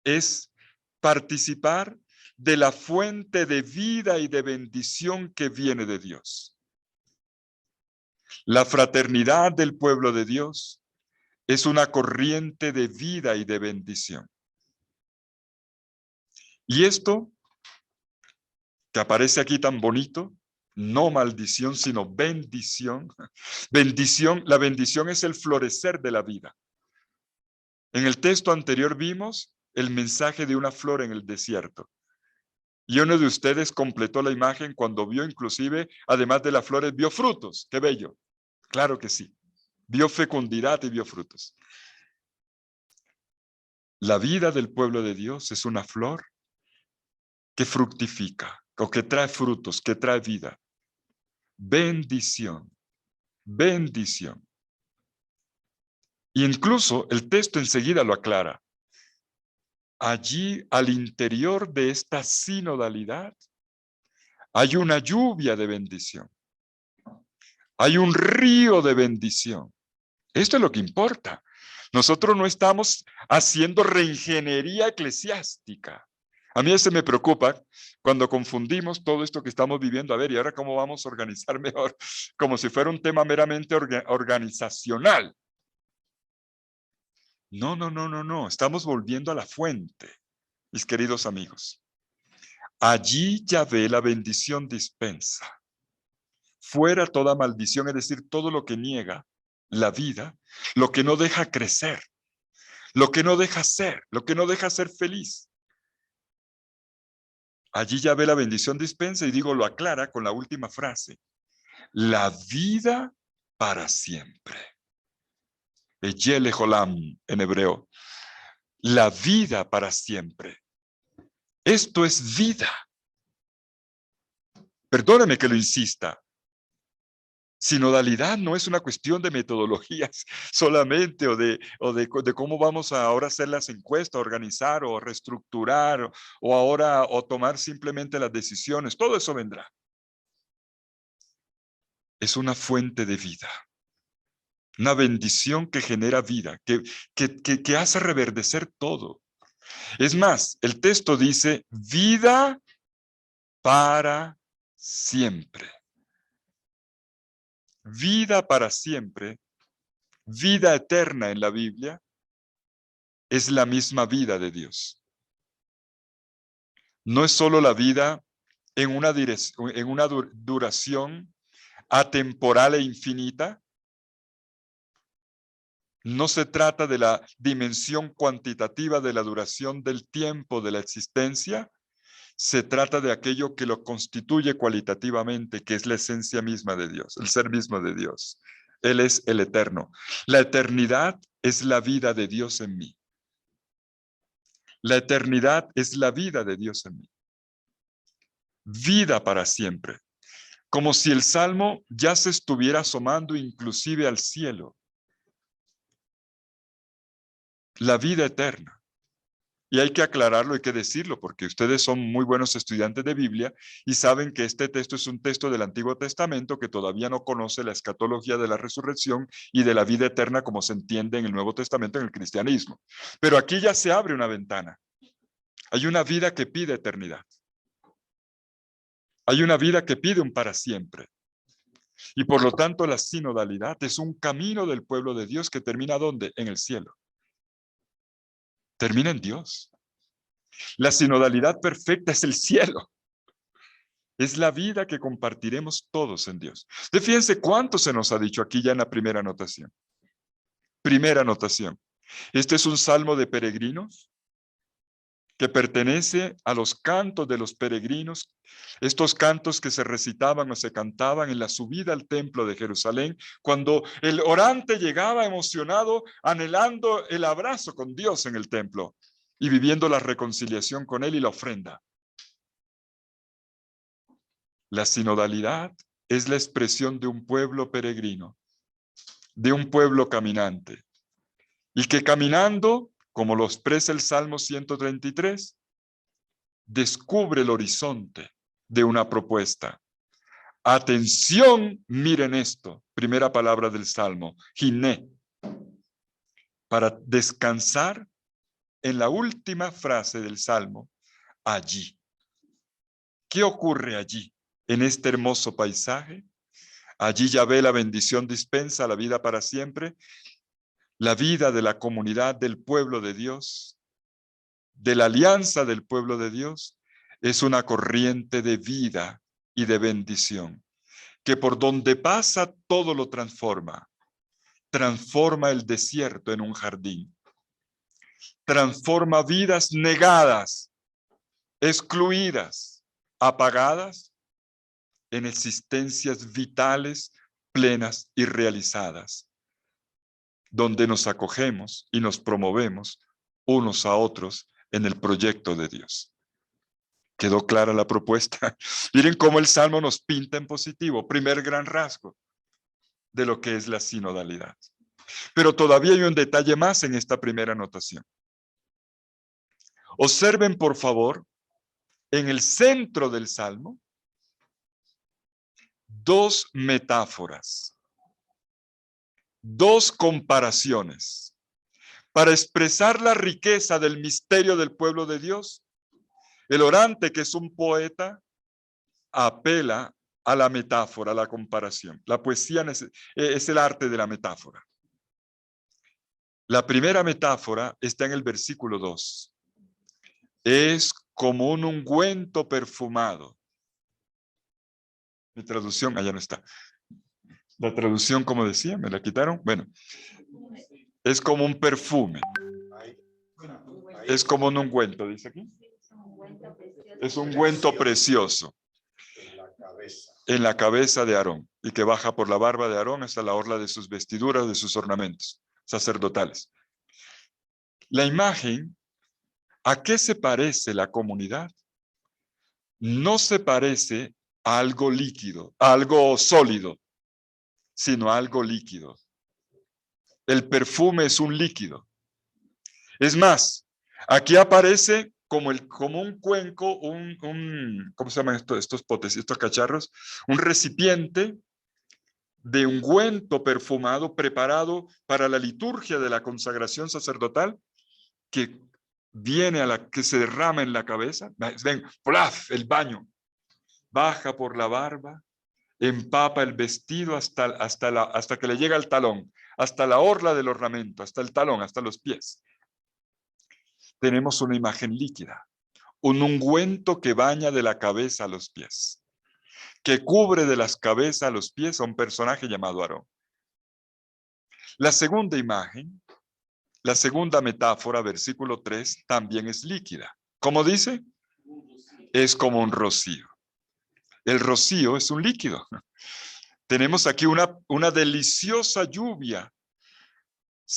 es participar de la fuente de vida y de bendición que viene de Dios. La fraternidad del pueblo de Dios es una corriente de vida y de bendición. Y esto, que aparece aquí tan bonito, no maldición, sino bendición. La bendición es el florecer de la vida. En el texto anterior vimos el mensaje de una flor en el desierto. Y uno de ustedes completó la imagen cuando vio inclusive, además de las flores, vio frutos. ¡Qué bello! Claro que sí. Vio fecundidad y vio frutos. La vida del pueblo de Dios es una flor que fructifica, o que trae frutos, que trae vida. Bendición, bendición. Y incluso el texto enseguida lo aclara. Allí, al interior de esta sinodalidad, hay una lluvia de bendición. Hay un río de bendición. Esto es lo que importa. Nosotros no estamos haciendo reingeniería eclesiástica. A mí ese me preocupa cuando confundimos todo esto que estamos viviendo. A ver, ¿y ahora cómo vamos a organizar mejor? Como si fuera un tema meramente organizacional. No, no, no, no, no. Estamos volviendo a la fuente, mis queridos amigos. Allí Yahvé la bendición dispensa. Fuera toda maldición, es decir, todo lo que niega la vida, lo que no deja crecer, lo que no deja ser, lo que no deja ser feliz. Allí Yahvé la bendición dispensa, y digo, lo aclara con la última frase. La vida para siempre. Eyele Jolam en hebreo. La vida para siempre. Esto es vida. Perdóneme que lo insista. Sinodalidad no es una cuestión de metodologías solamente o de cómo vamos a ahora hacer las encuestas, organizar o reestructurar o tomar simplemente las decisiones. Todo eso vendrá. Es una fuente de vida. Una bendición que genera vida, que hace reverdecer todo. Es más, el texto dice vida para siempre. Vida para siempre, vida eterna en la Biblia, es la misma vida de Dios. No es solo la vida en una duración atemporal e infinita. No se trata de la dimensión cuantitativa de la duración del tiempo de la existencia. Se trata de aquello que lo constituye cualitativamente, que es la esencia misma de Dios, el ser mismo de Dios. Él es el eterno. La eternidad es la vida de Dios en mí. La eternidad es la vida de Dios en mí. Vida para siempre. Como si el Salmo ya se estuviera asomando inclusive al cielo. La vida eterna. Y hay que aclararlo, hay que decirlo, porque ustedes son muy buenos estudiantes de Biblia y saben que este texto es un texto del Antiguo Testamento que todavía no conoce la escatología de la resurrección y de la vida eterna como se entiende en el Nuevo Testamento, en el cristianismo. Pero aquí ya se abre una ventana. Hay una vida que pide eternidad. Hay una vida que pide un para siempre. Y por lo tanto la sinodalidad es un camino del pueblo de Dios que termina ¿dónde? En el cielo. Termina en Dios. La sinodalidad perfecta es el cielo. Es la vida que compartiremos todos en Dios. Fíjense cuánto se nos ha dicho aquí ya en la primera anotación. Primera anotación. Este es un salmo de peregrinos que pertenece a los cantos de los peregrinos, estos cantos que se recitaban o se cantaban en la subida al templo de Jerusalén, cuando el orante llegaba emocionado, anhelando el abrazo con Dios en el templo y viviendo la reconciliación con Él y la ofrenda. La sinodalidad es la expresión de un pueblo peregrino, de un pueblo caminante, y que caminando, como lo expresa el Salmo 133, descubre el horizonte de una propuesta. Atención, miren esto, primera palabra del Salmo, Giné, para descansar en la última frase del Salmo, allí. ¿Qué ocurre allí, en este hermoso paisaje? Allí Yahvé la bendición dispensa la vida para siempre, la vida de la comunidad del pueblo de Dios, de la alianza del pueblo de Dios, es una corriente de vida y de bendición, que por donde pasa todo lo transforma. Transforma el desierto en un jardín. Transforma vidas negadas, excluidas, apagadas, en existencias vitales, plenas y realizadas, donde nos acogemos y nos promovemos unos a otros en el proyecto de Dios. ¿Quedó clara la propuesta? Miren cómo el Salmo nos pinta en positivo, primer gran rasgo de lo que es la sinodalidad. Pero todavía hay un detalle más en esta primera anotación. Observen, por favor, en el centro del Salmo, dos metáforas, dos comparaciones, para expresar la riqueza del misterio del pueblo de Dios. El orante, que es un poeta, apela a la metáfora, a la comparación. La poesía es el arte de la metáfora. La primera metáfora está en el versículo 2. Es como un ungüento perfumado. Mi traducción, allá no está. La traducción, como decía, me la quitaron. Bueno, es como un perfume. Es como un ungüento, dice aquí. Es un ungüento precioso en la cabeza de Aarón y que baja por la barba de Aarón hasta la orla de sus vestiduras, de sus ornamentos sacerdotales. La imagen, ¿a qué se parece la comunidad? No se parece a algo líquido, a algo sólido, sino a algo líquido. El perfume es un líquido. Es más, aquí aparece como un cuenco, ¿cómo se llaman estos potes, estos cacharros? Un recipiente de ungüento perfumado preparado para la liturgia de la consagración sacerdotal que que se derrama en la cabeza. Ven, ¡plaf! El baño. Baja por la barba, empapa el vestido hasta que le llega al talón, hasta la orla del ornamento, hasta el talón, hasta los pies. Tenemos una imagen líquida, un ungüento que baña de la cabeza a los pies, que cubre de las cabezas a los pies a un personaje llamado Aarón. La segunda imagen, la segunda metáfora, versículo 3, también es líquida. ¿Cómo dice? Es como un rocío. El rocío es un líquido. Tenemos aquí una deliciosa lluvia,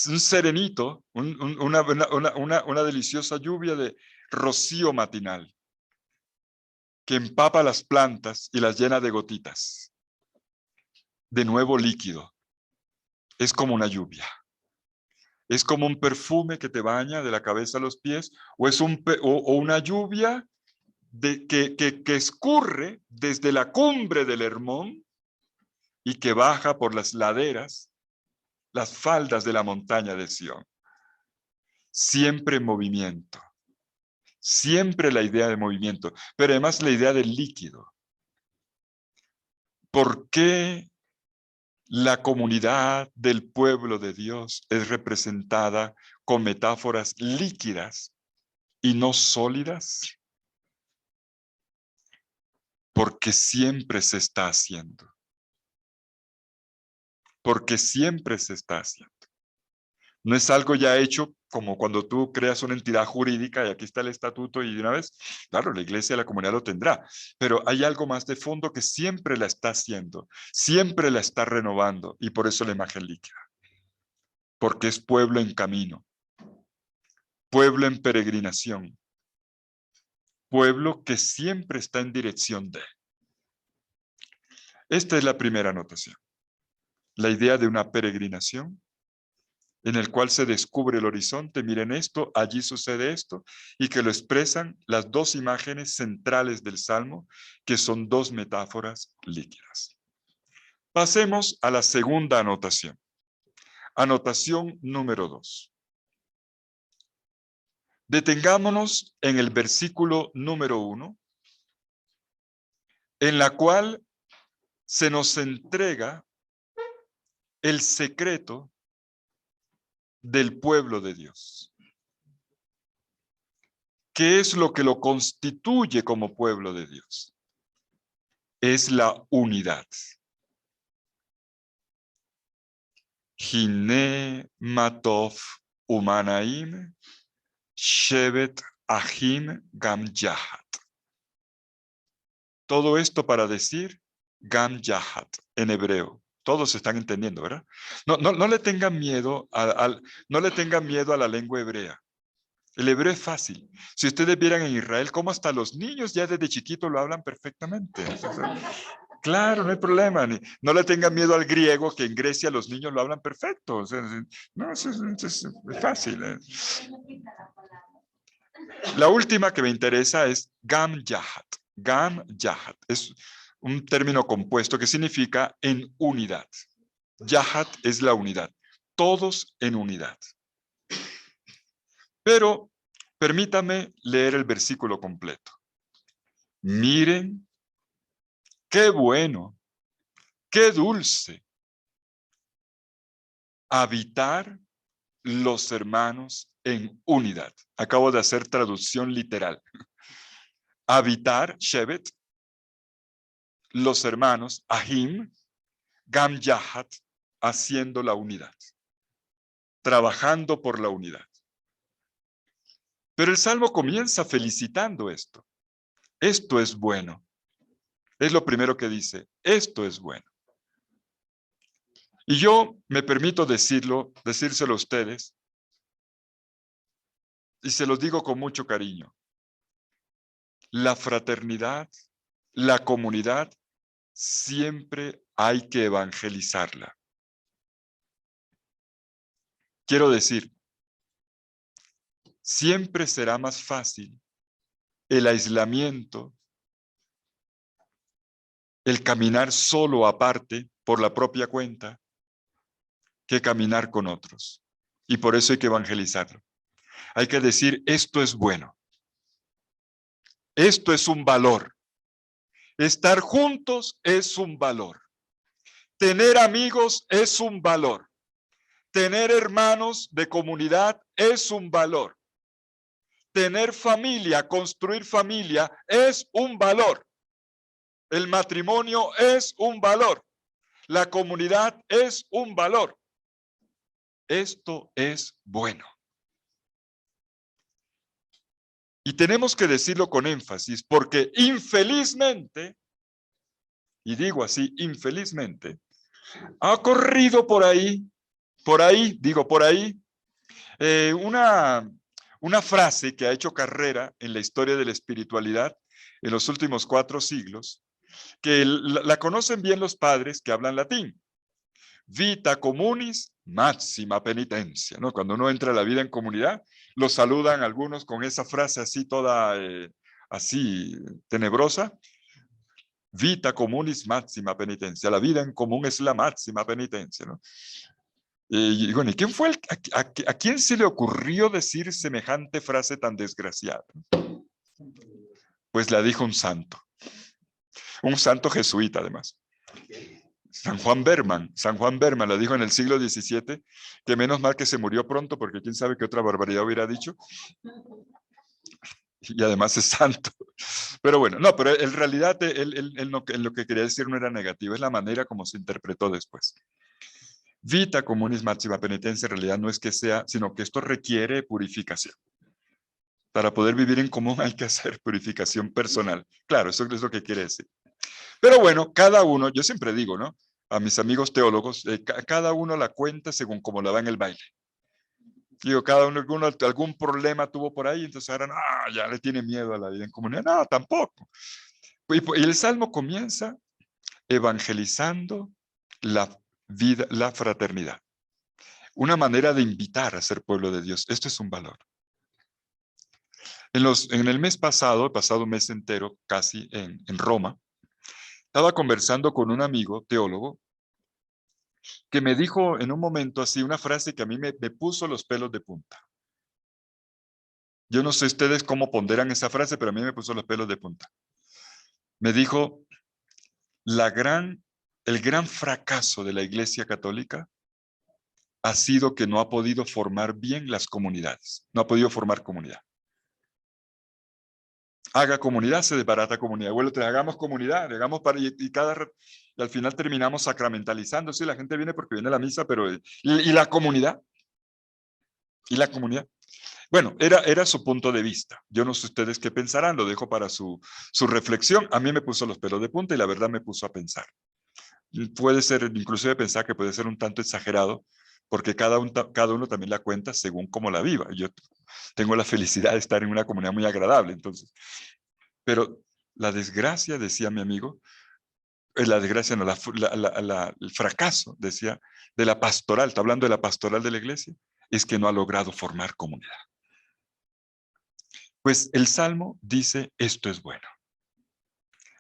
un serenito, una deliciosa lluvia de rocío matinal que empapa las plantas y las llena de gotitas. De nuevo líquido. Es como una lluvia. Es como un perfume que te baña de la cabeza a los pies, o es una lluvia que escurre desde la cumbre del Hermón y que baja por las laderas, las faldas de la montaña de Sión. Siempre en movimiento. Siempre la idea de movimiento, pero además la idea del líquido. ¿Por qué la comunidad del pueblo de Dios es representada con metáforas líquidas y no sólidas? Porque siempre se está haciendo. Porque siempre se está haciendo. No es algo ya hecho como cuando tú creas una entidad jurídica y aquí está el estatuto y de una vez, claro, la iglesia, la comunidad lo tendrá, pero hay algo más de fondo que siempre la está haciendo, siempre la está renovando y por eso la imagen líquida. Porque es pueblo en camino, pueblo en peregrinación, pueblo que siempre está en dirección de. Esta es la primera anotación, la idea de una peregrinación en el cual se descubre el horizonte, miren esto, allí sucede esto, y que lo expresan las dos imágenes centrales del Salmo, que son dos metáforas líquidas. Pasemos a la segunda anotación. Anotación número 2. Detengámonos en el versículo número 1, en la cual se nos entrega el secreto del pueblo de Dios. ¿Qué es lo que lo constituye como pueblo de Dios? Es la unidad. Hine matov umanaim shevet ahim gam yahat. Todo esto para decir gam yahat en hebreo. Todos están entendiendo, ¿verdad? No le tengan miedo no le tengan miedo a la lengua hebrea. El hebreo es fácil. Si ustedes vieran en Israel cómo hasta los niños ya desde chiquitos lo hablan perfectamente. Claro, no hay problema. No le tengan miedo al griego, que en Grecia los niños lo hablan perfecto. No, es fácil. La última que me interesa es gam yahat. Gam yahat. Es un término compuesto que significa en unidad. Yahat es la unidad. Todos en unidad. Pero permítame leer el versículo completo. Miren, qué bueno, qué dulce habitar los hermanos en unidad. Acabo de hacer traducción literal. Habitar, Shevet, los hermanos, Ahim, Gam Yahat, haciendo la unidad, trabajando por la unidad. Pero el Salmo comienza felicitando esto. Esto es bueno. Es lo primero que dice, esto es bueno. Y yo me permito decírselo a ustedes, y se los digo con mucho cariño. La fraternidad, la comunidad, siempre hay que evangelizarla. Quiero decir, siempre será más fácil el aislamiento, el caminar solo aparte por la propia cuenta, que caminar con otros. Y por eso hay que evangelizarlo. Hay que decir, esto es bueno. Esto es un valor. Estar juntos es un valor. Tener amigos es un valor. Tener hermanos de comunidad es un valor. Tener familia, construir familia es un valor. El matrimonio es un valor. La comunidad es un valor. Esto es bueno. Y tenemos que decirlo con énfasis porque infelizmente, y digo así, infelizmente, ha corrido por ahí, una frase que ha hecho carrera en la historia de la espiritualidad en los últimos 4 siglos, que la conocen bien los padres que hablan latín. Vita communis, máxima penitencia, ¿no? Cuando uno entra a la vida en comunidad, lo saludan algunos con esa frase así toda, así tenebrosa. Vita communis, máxima penitencia. La vida en común es la máxima penitencia, ¿no? Y bueno, ¿y quién fue a quién se le ocurrió decir semejante frase tan desgraciada? Pues la dijo un santo jesuita además. San Juan Berman la dijo en el siglo XVII, que menos mal que se murió pronto, porque quién sabe qué otra barbaridad hubiera dicho. Y además es santo. Pero bueno, no, pero en realidad lo que quería decir no era negativo, es la manera como se interpretó después. Vita communis máxima penitencia en realidad no es que sea, sino que esto requiere purificación. Para poder vivir en común hay que hacer purificación personal. Claro, eso es lo que quiere decir. Pero bueno, cada uno, yo siempre digo, ¿no? A mis amigos teólogos, cada uno la cuenta según como la va en el baile. Digo, cada uno, algún problema tuvo por ahí, entonces ahora, ya le tiene miedo a la vida en comunidad. No, tampoco. Y el Salmo comienza evangelizando la vida, la fraternidad. Una manera de invitar a ser pueblo de Dios. Esto es un valor. En el mes pasado un mes entero, casi en Roma, estaba conversando con un amigo teólogo que me dijo en un momento así una frase que a mí me puso los pelos de punta. Yo no sé ustedes cómo ponderan esa frase, pero a mí me puso los pelos de punta. Me dijo, el gran fracaso de la Iglesia Católica ha sido que no ha podido formar bien las comunidades. No ha podido formar comunidad. Haga comunidad, se desbarata comunidad. Bueno, hagamos comunidad, hagamos y al final terminamos sacramentalizando. Sí, la gente viene porque viene a la misa, pero ¿y la comunidad? ¿Y la comunidad? Bueno, era su punto de vista. Yo no sé ustedes qué pensarán, lo dejo para su reflexión. A mí me puso los pelos de punta y la verdad me puso a pensar. Puede ser, inclusive pensar que puede ser un tanto exagerado, porque cada uno también la cuenta según cómo la viva. Yo tengo la felicidad de estar en una comunidad muy agradable, entonces. Pero la desgracia, decía mi amigo, la desgracia no, el fracaso, decía, de la pastoral, está hablando de la pastoral de la iglesia, es que no ha logrado formar comunidad. Pues el Salmo dice, esto es bueno.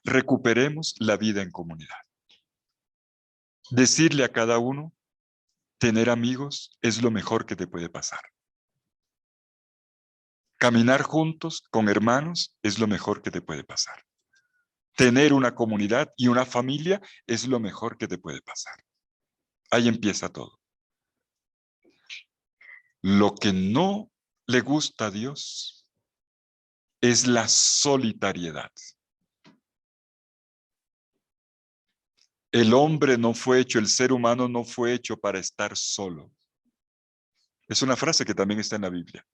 Recuperemos la vida en comunidad. Decirle a cada uno, tener amigos es lo mejor que te puede pasar. Caminar juntos con hermanos es lo mejor que te puede pasar. tener una comunidad y una familia es lo mejor que te puede pasar. Ahí empieza todo. Lo que no le gusta a Dios es la solitariedad. El hombre no fue hecho, el ser humano no fue hecho para estar solo. Es una frase que también está en la Biblia.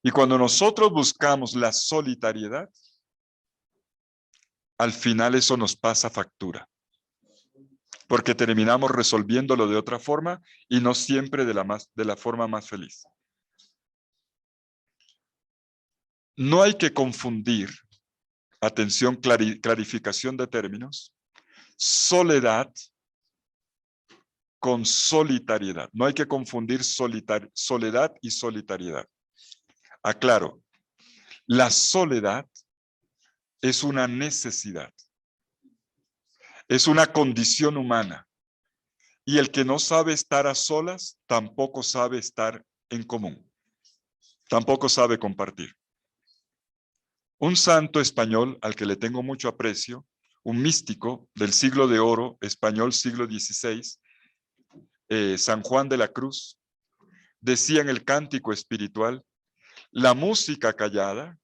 Y cuando nosotros buscamos la solitariedad, al final eso nos pasa factura. Porque terminamos resolviéndolo de otra forma y no siempre de la forma más feliz. No hay que confundir, atención, clarificación de términos, soledad con solitariedad. No hay que confundir soledad y solitariedad. Aclaro, la soledad es una necesidad, es una condición humana. Y el que no sabe estar a solas, tampoco sabe estar en común. Tampoco sabe compartir. Un santo español al que le tengo mucho aprecio, un místico del siglo de oro, español siglo XVI, San Juan de la Cruz, decía en el cántico espiritual, la música callada,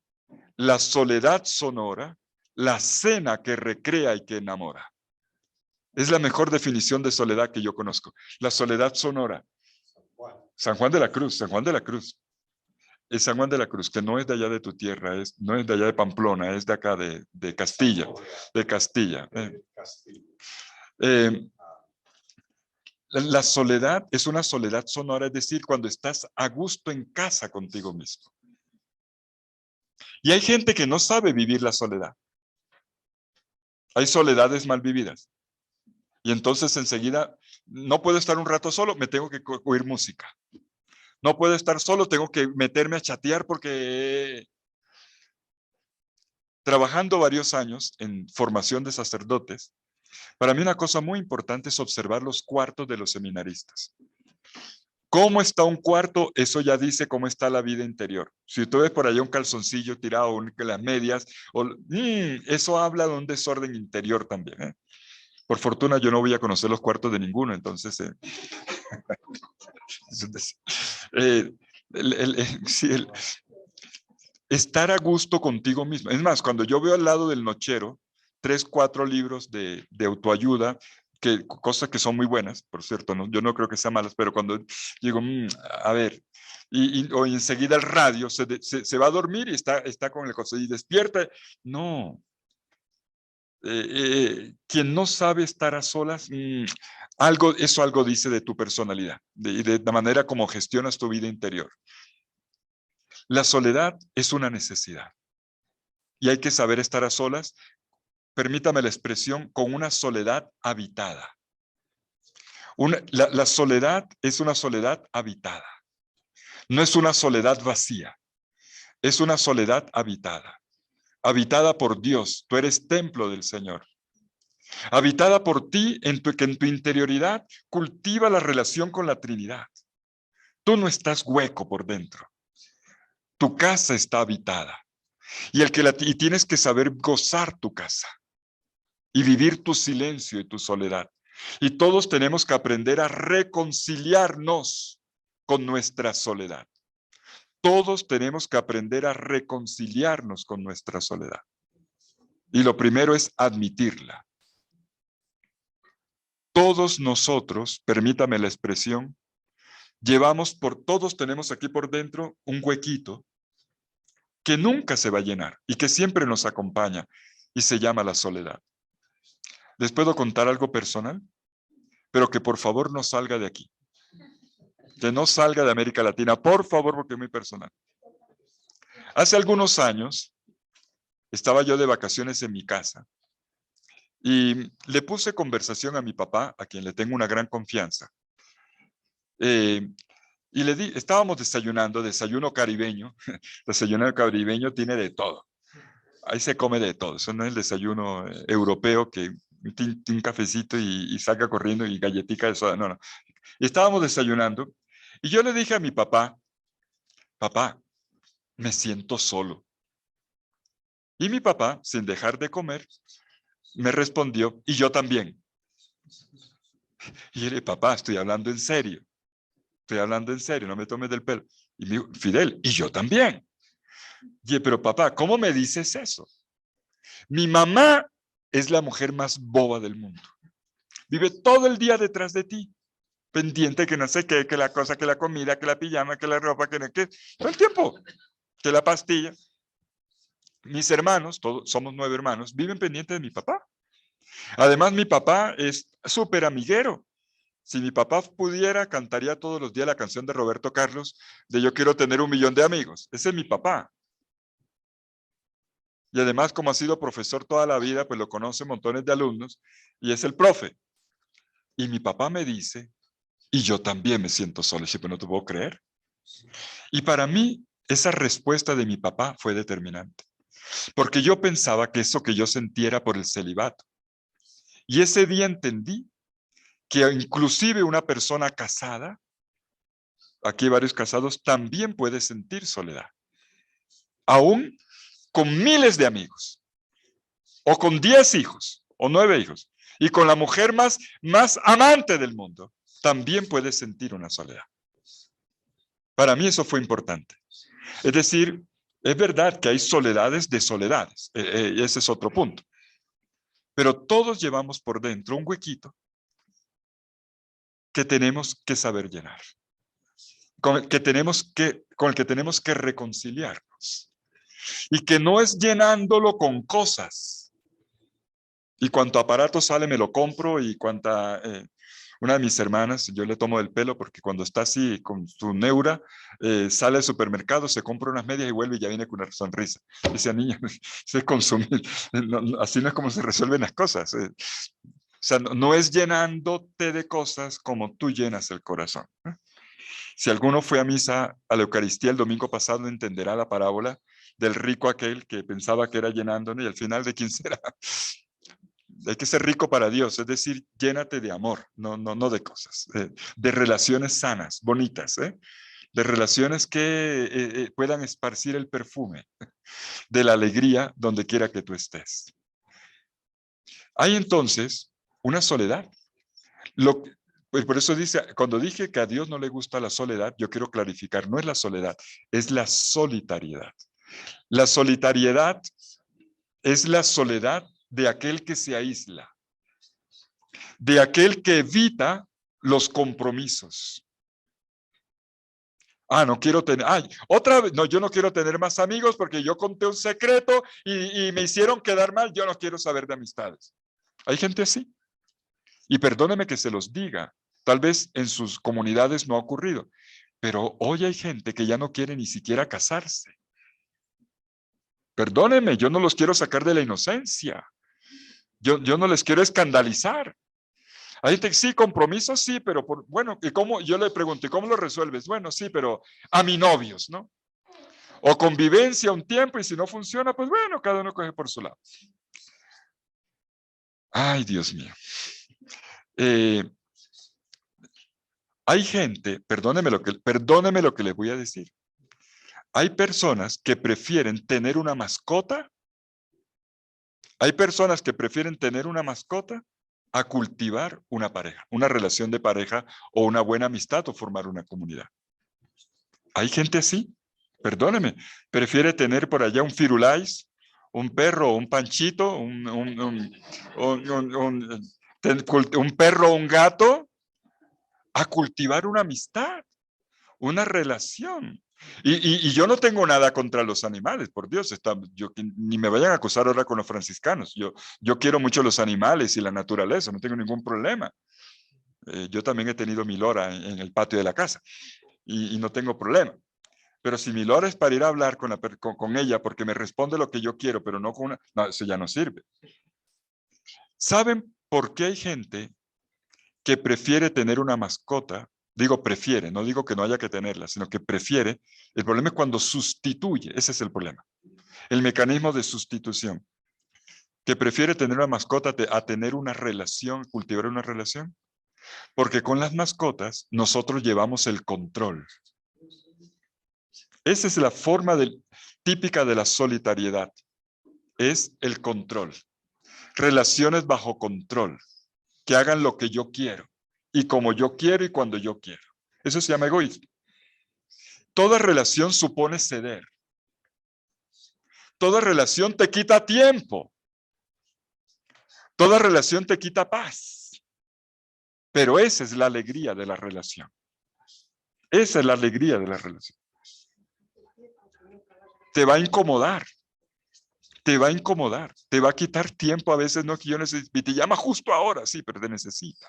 la soledad sonora, la cena que recrea y que enamora. Es la mejor definición de soledad que yo conozco. La soledad sonora. San Juan de la Cruz, San Juan de la Cruz. Es San Juan de la Cruz, que no es de allá de tu tierra, no es de allá de Pamplona, es de acá de Castilla, de Castilla. La soledad es una soledad sonora, es decir, cuando estás a gusto en casa contigo mismo. Y hay gente que no sabe vivir la soledad. Hay soledades mal vividas. Y entonces enseguida, no puedo estar un rato solo, me tengo que oír música. No puedo estar solo, tengo que meterme a chatear porque trabajando varios años en formación de sacerdotes, para mí una cosa muy importante es observar los cuartos de los seminaristas. ¿Cómo está un cuarto? Eso ya dice cómo está la vida interior. Si tú ves por allá un calzoncillo tirado, las medias, eso habla de un desorden interior también, ¿eh? Por fortuna yo no voy a conocer los cuartos de ninguno, entonces... estar a gusto contigo mismo. Es más, cuando yo veo al lado del nochero 3, 4 libros de autoayuda, cosas que son muy buenas, por cierto, ¿no? Yo no creo que sean malas, pero cuando digo, a ver, o enseguida el radio se va a dormir y está con el coso y despierta. No. Quien no sabe estar a solas, eso algo dice de tu personalidad, de la manera como gestionas tu vida interior. La soledad es una necesidad y hay que saber estar a solas, permítame la expresión, con una soledad habitada. La soledad es una soledad habitada, no es una soledad vacía, es una soledad habitada. Habitada por Dios, tú eres templo del Señor. Habitada por ti, que en tu interioridad cultiva la relación con la Trinidad. Tú no estás hueco por dentro. Tu casa está habitada. Y tienes que saber gozar tu casa y vivir tu silencio y tu soledad. Y todos tenemos que aprender a reconciliarnos con nuestra soledad. Todos tenemos que aprender a reconciliarnos con nuestra soledad. Y lo primero es admitirla. Todos nosotros, permítame la expresión, todos tenemos aquí por dentro un huequito que nunca se va a llenar y que siempre nos acompaña y se llama la soledad. ¿Les puedo contar algo personal? Pero que por favor no salga de aquí. Que no salga de América Latina, por favor, porque es muy personal. Hace algunos años estaba yo de vacaciones en mi casa y le puse conversación a mi papá, a quien le tengo una gran confianza. Y estábamos desayuno caribeño. Desayuno caribeño tiene de todo. Ahí se come de todo. Eso no es el desayuno europeo que un cafecito y salga corriendo y galletica de soda. No. Y estábamos desayunando y yo le dije a mi papá, papá, me siento solo. Y mi papá, sin dejar de comer, me respondió, y yo también. Y yo le dije, papá, estoy hablando en serio. Estoy hablando en serio, no me tomes del pelo. Y me dijo, Fidel, y yo también. Y dije, pero papá, ¿cómo me dices eso? Mi mamá es la mujer más boba del mundo. Vive todo el día detrás de ti, pendiente que no sé qué, que la cosa, que la comida, que la pijama, que la ropa, que no qué, todo el tiempo, que la pastilla. Mis hermanos, todos, somos 9 hermanos, viven pendientes de mi papá. Además, mi papá es súper amiguero. Si mi papá pudiera, cantaría todos los días la canción de Roberto Carlos de Yo quiero tener 1.000.000 de amigos. Ese es mi papá. Y además, como ha sido profesor toda la vida, pues lo conoce montones de alumnos y es el profe. Y mi papá me dice, y yo también me siento solo. Y pues no te puedo creer. Y para mí, esa respuesta de mi papá fue determinante. Porque yo pensaba que eso que yo sentía era por el celibato. Y ese día entendí que inclusive una persona casada, aquí hay varios casados, también puede sentir soledad. Aún con miles de amigos, o con 10 hijos, o 9 hijos, y con la mujer más amante del mundo, también puede sentir una soledad. Para mí eso fue importante. Es decir, es verdad que hay soledades de soledades, ese es otro punto. Pero todos llevamos por dentro un huequito que tenemos que saber llenar, con el que tenemos que reconciliarnos. Y que no es llenándolo con cosas. Y cuanto aparato sale, me lo compro, y una de mis hermanas, yo le tomo del pelo porque cuando está así con su neura, sale al supermercado, se compra unas medias y vuelve y ya viene con una sonrisa. Dice, niña, se consume, así no es como se resuelven las cosas. O sea, no es llenándote de cosas como tú llenas el corazón. Si alguno fue a misa, a la Eucaristía el domingo pasado, entenderá la parábola del rico aquel que pensaba que era llenándole y al final de quién será. Hay que ser rico para Dios, es decir, llénate de amor, no de cosas, de relaciones sanas, bonitas, de relaciones que puedan esparcir el perfume de la alegría donde quiera que tú estés. Hay entonces una soledad. Pues por eso dice, cuando dije que a Dios no le gusta la soledad, yo quiero clarificar, no es la soledad, es la solitariedad. La solitariedad es la soledad de aquel que se aísla, de aquel que evita los compromisos. No quiero tener, otra vez, no, yo no quiero tener más amigos porque yo conté un secreto y me hicieron quedar mal, yo no quiero saber de amistades. Hay gente así. Y perdóneme que se los diga, tal vez en sus comunidades no ha ocurrido, pero hoy hay gente que ya no quiere ni siquiera casarse. Perdónenme, yo no los quiero sacar de la inocencia. Yo no les quiero escandalizar. Hay gente que sí, compromiso, sí, pero bueno, ¿y cómo? Yo le pregunto, ¿y cómo lo resuelves? Bueno, sí, pero a mi novios, ¿no? O convivencia un tiempo y si no funciona, pues bueno, cada uno coge por su lado. Ay, Dios mío. Hay gente, perdóneme lo que les voy a decir. Hay personas que prefieren tener una mascota. Hay personas que prefieren tener una mascota a cultivar una pareja, una relación de pareja o una buena amistad o formar una comunidad. Hay gente así, perdóneme, prefiere tener por allá un firulais, un perro, un panchito, un perro o un gato, a cultivar una amistad, una relación. Y yo no tengo nada contra los animales, por Dios, ni me vayan a acusar ahora con los franciscanos. Yo quiero mucho los animales y la naturaleza, no tengo ningún problema. Yo también he tenido mi lora en el patio de la casa y no tengo problema. Pero si mi lora es para ir a hablar con ella porque me responde lo que yo quiero, pero no con una... No, eso ya no sirve. ¿Saben por qué hay gente que prefiere tener una mascota? Digo prefiere, no digo que no haya que tenerla, sino que prefiere. El problema es cuando sustituye, ese es el problema. El mecanismo de sustitución. Que prefiere tener una mascota a tener una relación, cultivar una relación. Porque con las mascotas nosotros llevamos el control. Esa es la forma típica de la solitariedad. es el control. Relaciones bajo control, que hagan lo que yo quiero, y como yo quiero y cuando yo quiero. Eso se llama egoísmo. Toda relación supone ceder. Toda relación te quita tiempo. Toda relación te quita paz. Pero esa es la alegría de la relación. Esa es la alegría de la relación. Te va a incomodar. Te va a incomodar. Te va a quitar tiempo. A veces no que yo necesito. Y te llama justo ahora, sí, pero te necesita.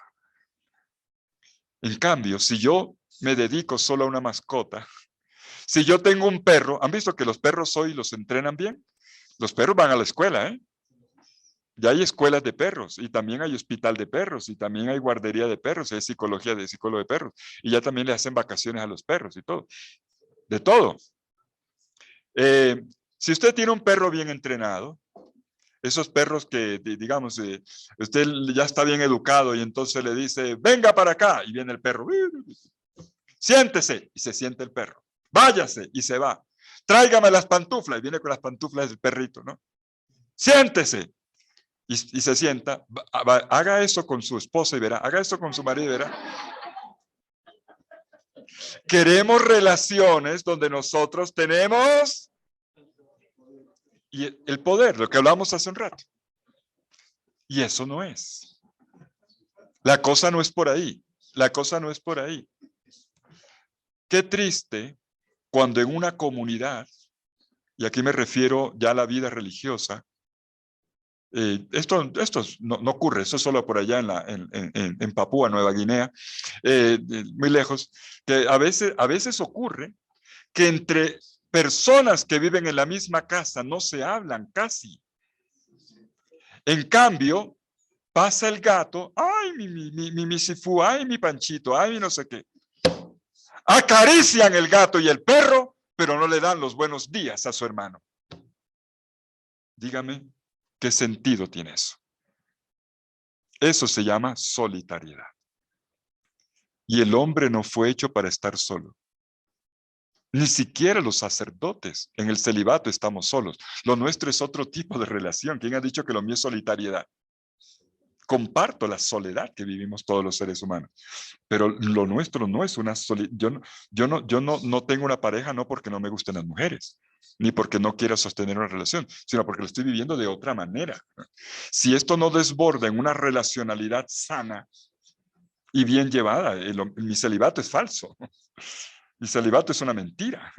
En cambio, si yo me dedico solo a una mascota, si yo tengo un perro, ¿han visto que los perros hoy los entrenan bien? Los perros van a la escuela, ¿eh? Ya hay escuelas de perros y también hay hospital de perros y también hay guardería de perros, hay psicología de psicólogo de perros y ya también le hacen vacaciones a los perros y todo. De todo. Si usted tiene un perro bien entrenado, esos perros que, digamos, usted ya está bien educado y entonces le dice, venga para acá, y viene el perro, siéntese, y se siente el perro, váyase, y se va, tráigame las pantuflas, y viene con las pantuflas del perrito, ¿no? Siéntese, y se sienta, haga eso con su esposa y verá, haga eso con su marido y verá. Queremos relaciones donde nosotros tenemos y el poder, lo que hablamos hace un rato. Y eso no es. La cosa no es por ahí. La cosa no es por ahí. Qué triste cuando en una comunidad, y aquí me refiero ya a la vida religiosa, esto no ocurre, eso solo por allá en Papúa Nueva Guinea, muy lejos, que a veces ocurre que entre personas que viven en la misma casa no se hablan casi. En cambio, pasa el gato, ay, mi sifú, ay, mi panchito, ay, mi no sé qué. Acarician el gato y el perro, pero no le dan los buenos días a su hermano. Dígame, ¿qué sentido tiene eso? Eso se llama solitariedad. Y el hombre no fue hecho para estar solo. Ni siquiera los sacerdotes en el celibato estamos solos. Lo nuestro es otro tipo de relación. ¿Quién ha dicho que lo mío es solitariedad? Comparto la soledad que vivimos todos los seres humanos, pero lo nuestro no es una soledad. Yo no tengo una pareja no porque no me gusten las mujeres, ni porque no quiera sostener una relación, sino porque lo estoy viviendo de otra manera. Si esto no desborda en una relacionalidad sana y bien llevada, mi celibato es falso. Mi celibato es una mentira.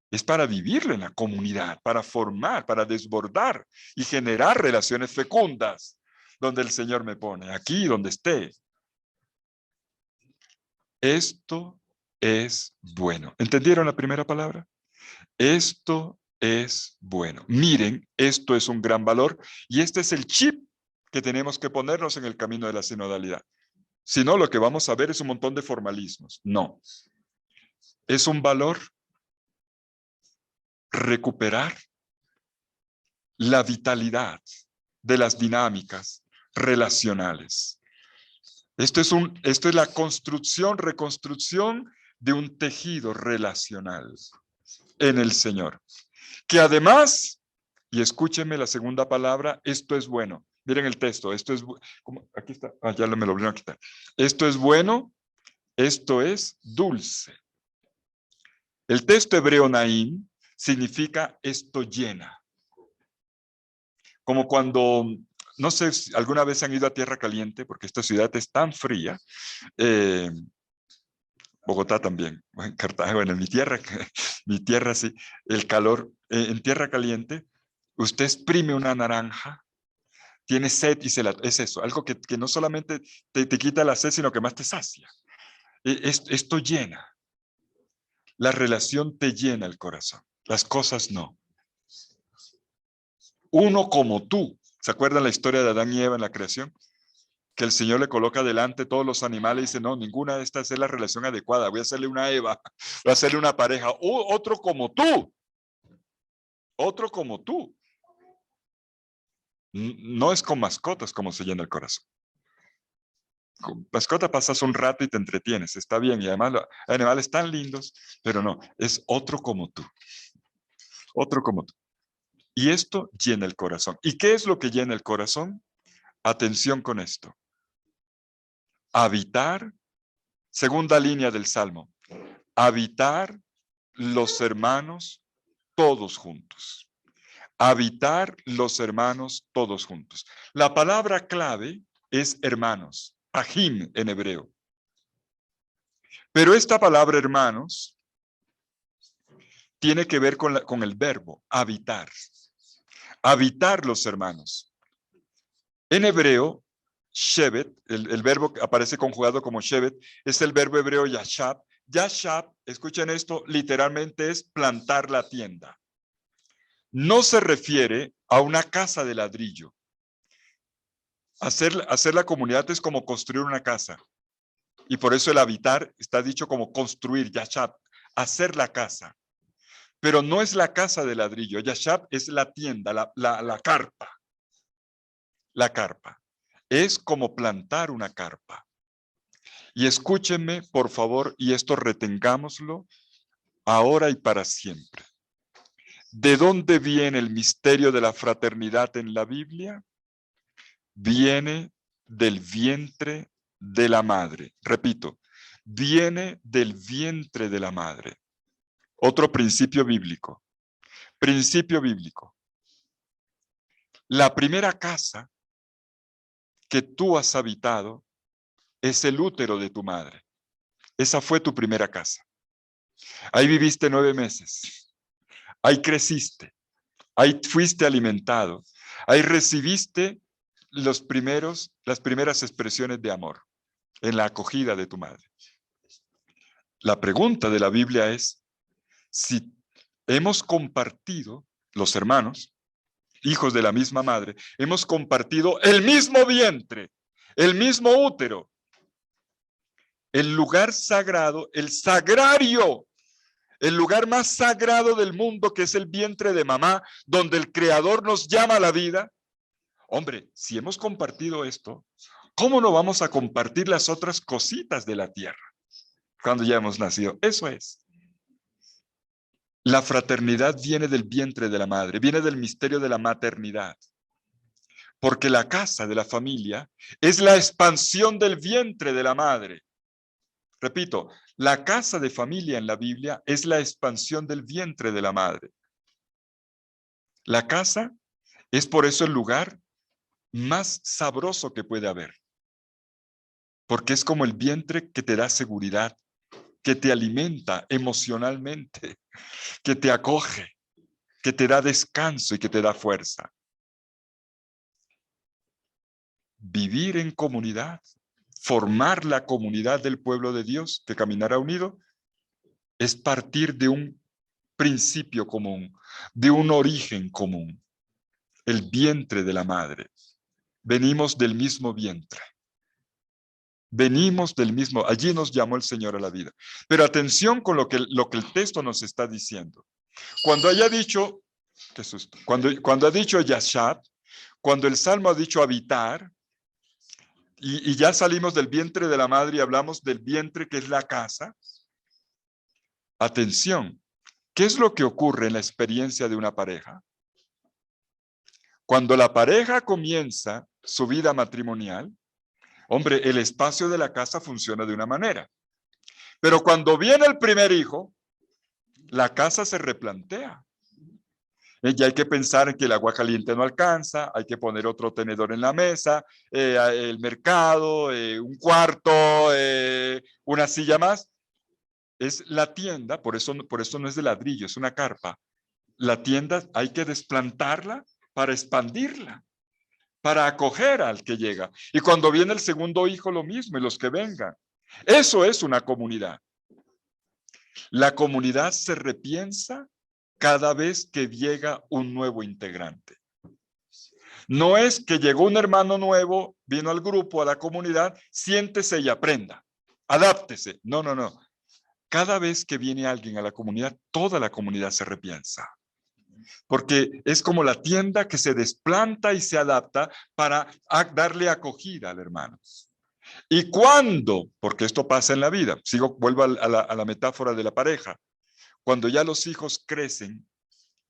Es para vivirlo en la comunidad, para formar, para desbordar y generar relaciones fecundas donde el Señor me pone, aquí donde esté. Esto es bueno. ¿Entendieron la primera palabra? Esto es bueno. Miren, esto es un gran valor y este es el chip que tenemos que ponernos en el camino de la sinodalidad. Si no, lo que vamos a ver es un montón de formalismos. No. Es un valor recuperar la vitalidad de las dinámicas relacionales. Esto es la construcción, reconstrucción de un tejido relacional en el Señor. Que además, y escúchenme la segunda palabra, esto es bueno. Miren el texto, esto es, aquí está, ya me lo volvieron a quitar. Esto es bueno, esto es dulce. El texto hebreo Naim significa esto llena. Como cuando, no sé si alguna vez han ido a Tierra Caliente, porque esta ciudad es tan fría. Bogotá también, Cartagena, bueno, mi tierra sí, el calor. En Tierra Caliente, usted exprime una naranja, tiene sed y es eso, algo que no solamente te quita la sed, sino que más te sacia. Esto llena. La relación te llena el corazón, las cosas no. Uno como tú. ¿Se acuerdan la historia de Adán y Eva en la creación? Que el Señor le coloca delante todos los animales y dice, no, ninguna de estas es la relación adecuada. Voy a hacerle una Eva, voy a hacerle una pareja. Otro como tú. Otro como tú. No es con mascotas como se llena el corazón. Con mascota pasas un rato y te entretienes, está bien. Y además hay animales tan lindos, pero no, es otro como tú. Otro como tú. Y esto llena el corazón. ¿Y qué es lo que llena el corazón? Atención con esto. Habitar, segunda línea del Salmo. Habitar los hermanos todos juntos. Habitar los hermanos todos juntos. La palabra clave es hermanos, ahim en hebreo. Pero esta palabra hermanos tiene que ver con el verbo habitar. Habitar los hermanos. En hebreo, shevet, el verbo que aparece conjugado como shevet, es el verbo hebreo yashab. Yashab, escuchen esto, literalmente es plantar la tienda. No se refiere a una casa de ladrillo. Hacer la comunidad es como construir una casa. Y por eso el habitar está dicho como construir, yashab, hacer la casa. Pero no es la casa de ladrillo. Yashab es la tienda, la carpa. La carpa. Es como plantar una carpa. Y escúchenme, por favor, y esto retengámoslo ahora y para siempre. ¿De dónde viene el misterio de la fraternidad en la Biblia? Viene del vientre de la madre. Repito, viene del vientre de la madre. Otro principio bíblico. Principio bíblico. La primera casa que tú has habitado es el útero de tu madre. Esa fue tu primera casa. Ahí viviste 9 meses. Ahí creciste. Ahí fuiste alimentado. Ahí recibiste las primeras expresiones de amor en la acogida de tu madre. La pregunta de la Biblia es si hemos compartido, los hermanos, hijos de la misma madre, hemos compartido el mismo vientre, el mismo útero, el lugar sagrado, el sagrario, el lugar más sagrado del mundo, que es el vientre de mamá, donde el Creador nos llama a la vida. Hombre, si hemos compartido esto, ¿cómo no vamos a compartir las otras cositas de la tierra cuando ya hemos nacido? Eso es. La fraternidad viene del vientre de la madre, viene del misterio de la maternidad. Porque la casa de la familia es la expansión del vientre de la madre. Repito, la casa de familia en la Biblia es la expansión del vientre de la madre. La casa es por eso el lugar más sabroso que puede haber. Porque es como el vientre que te da seguridad, que te alimenta emocionalmente, que te acoge, que te da descanso y que te da fuerza. Vivir en comunidad, formar la comunidad del pueblo de Dios que caminará unido, es partir de un principio común, de un origen común, el vientre de la madre. Venimos del mismo vientre. Venimos del mismo, allí nos llamó el Señor a la vida. Pero atención con lo que el texto nos está diciendo. Cuando haya dicho, qué susto, cuando ha dicho Yashab, cuando el Salmo ha dicho habitar, y ya salimos del vientre de la madre y hablamos del vientre que es la casa. Atención, ¿qué es lo que ocurre en la experiencia de una pareja? Cuando la pareja comienza su vida matrimonial, hombre, el espacio de la casa funciona de una manera. Pero cuando viene el primer hijo, la casa se replantea. Ya hay que pensar en que el agua caliente no alcanza, hay que poner otro tenedor en la mesa, el mercado, un cuarto, una silla más. Es la tienda, por eso no es de ladrillo, es una carpa. La tienda hay que desplantarla para expandirla, para acoger al que llega. Y cuando viene el segundo hijo, lo mismo, y los que vengan. Eso es una comunidad. La comunidad se repiensa cada vez que llega un nuevo integrante. No es que llegó un hermano nuevo, vino al grupo, a la comunidad, siéntese y aprenda, adáptese. No, no, no. Cada vez que viene alguien a la comunidad, toda la comunidad se repiensa. Porque es como la tienda que se desplanta y se adapta para darle acogida al hermano. ¿Y cuándo? Porque esto pasa en la vida. Vuelvo a la metáfora de la pareja. Cuando ya los hijos crecen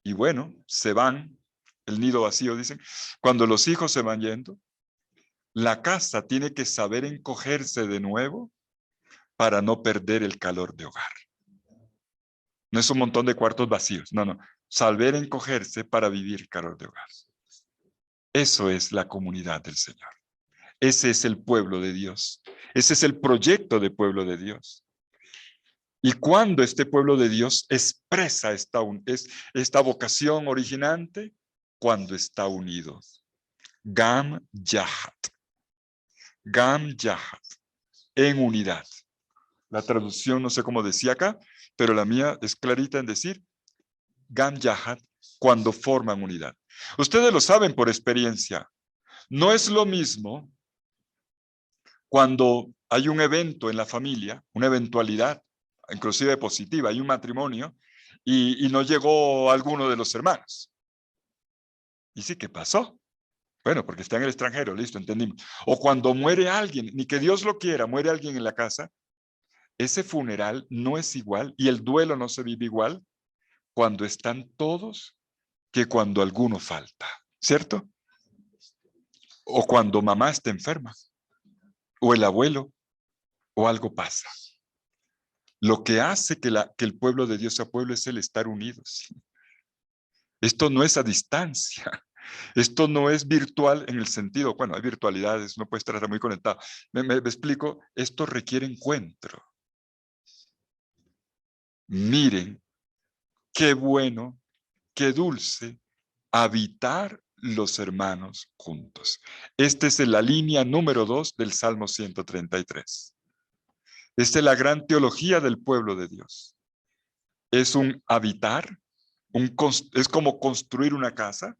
y bueno, se van, el nido vacío, dicen, cuando los hijos se van yendo, la casa tiene que saber encogerse de nuevo para no perder el calor de hogar. No es un montón de cuartos vacíos, no. Saber encogerse para vivir calor de hogar. Eso es la comunidad del Señor. Ese es el pueblo de Dios. Ese es el proyecto de pueblo de Dios. Y cuando este pueblo de Dios expresa esta vocación originante, cuando está unido. Gam Yahat. Gam Yahat. En unidad. La traducción no sé cómo decía acá, pero la mía es clarita en decir Gam Yahat, cuando forman unidad. Ustedes lo saben por experiencia. No es lo mismo cuando hay un evento en la familia, una eventualidad, inclusive positiva, hay un matrimonio y no llegó alguno de los hermanos. ¿Y sí qué pasó? Bueno, porque está en el extranjero, listo, entendimos. O cuando muere alguien, ni que Dios lo quiera, muere alguien en la casa, ese funeral no es igual y el duelo no se vive igual cuando están todos que cuando alguno falta, ¿cierto? O cuando mamá está enferma, o el abuelo, o algo pasa. Lo que hace que el pueblo de Dios sea pueblo es el estar unidos. Esto no es a distancia. Esto no es virtual en el sentido, bueno, hay virtualidades, no puede estar muy conectado. Me explico, esto requiere encuentro. Miren, qué bueno, qué dulce habitar los hermanos juntos. Esta es la línea número 2 del Salmo 133. Esta es la gran teología del pueblo de Dios. Es un habitar, es como construir una casa.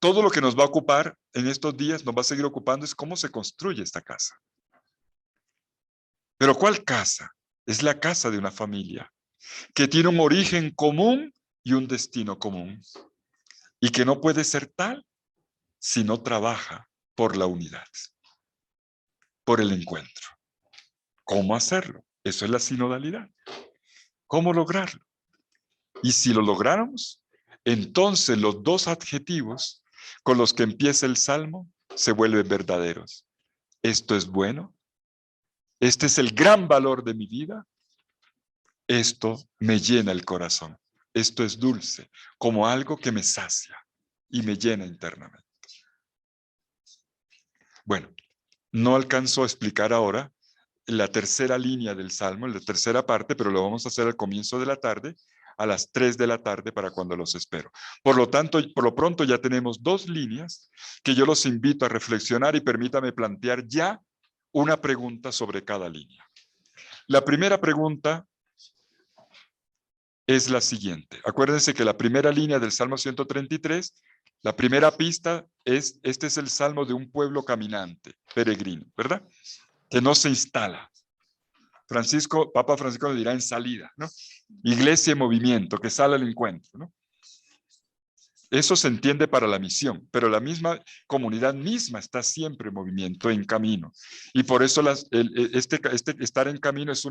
Todo lo que nos va a ocupar en estos días, nos va a seguir ocupando, es cómo se construye esta casa. Pero ¿cuál casa? Es la casa de una familia que tiene un origen común y un destino común. Y que no puede ser tal si no trabaja por la unidad, por el encuentro. ¿Cómo hacerlo? Eso es la sinodalidad. ¿Cómo lograrlo? Y si lo lográramos, entonces los dos adjetivos con los que empieza el Salmo se vuelven verdaderos. Esto es bueno. Este es el gran valor de mi vida. Esto me llena el corazón. Esto es dulce, como algo que me sacia y me llena internamente. Bueno, no alcanzo a explicar ahora la tercera línea del Salmo, la tercera parte, pero lo vamos a hacer al comienzo de la tarde, a las 3 de la tarde para cuando los espero. Por lo tanto, por lo pronto ya tenemos 2 líneas que yo los invito a reflexionar y permítame plantear ya una pregunta sobre cada línea. La primera pregunta es la siguiente. Acuérdense que la primera línea del Salmo 133, la primera pista es, este es el Salmo de un pueblo caminante, peregrino, ¿verdad? Que no se instala. Papa Francisco lo dirá en salida, ¿no? Iglesia en movimiento, que sale al encuentro, ¿no? Eso se entiende para la misión, pero la misma comunidad misma está siempre en movimiento, en camino. Y por eso este estar en camino es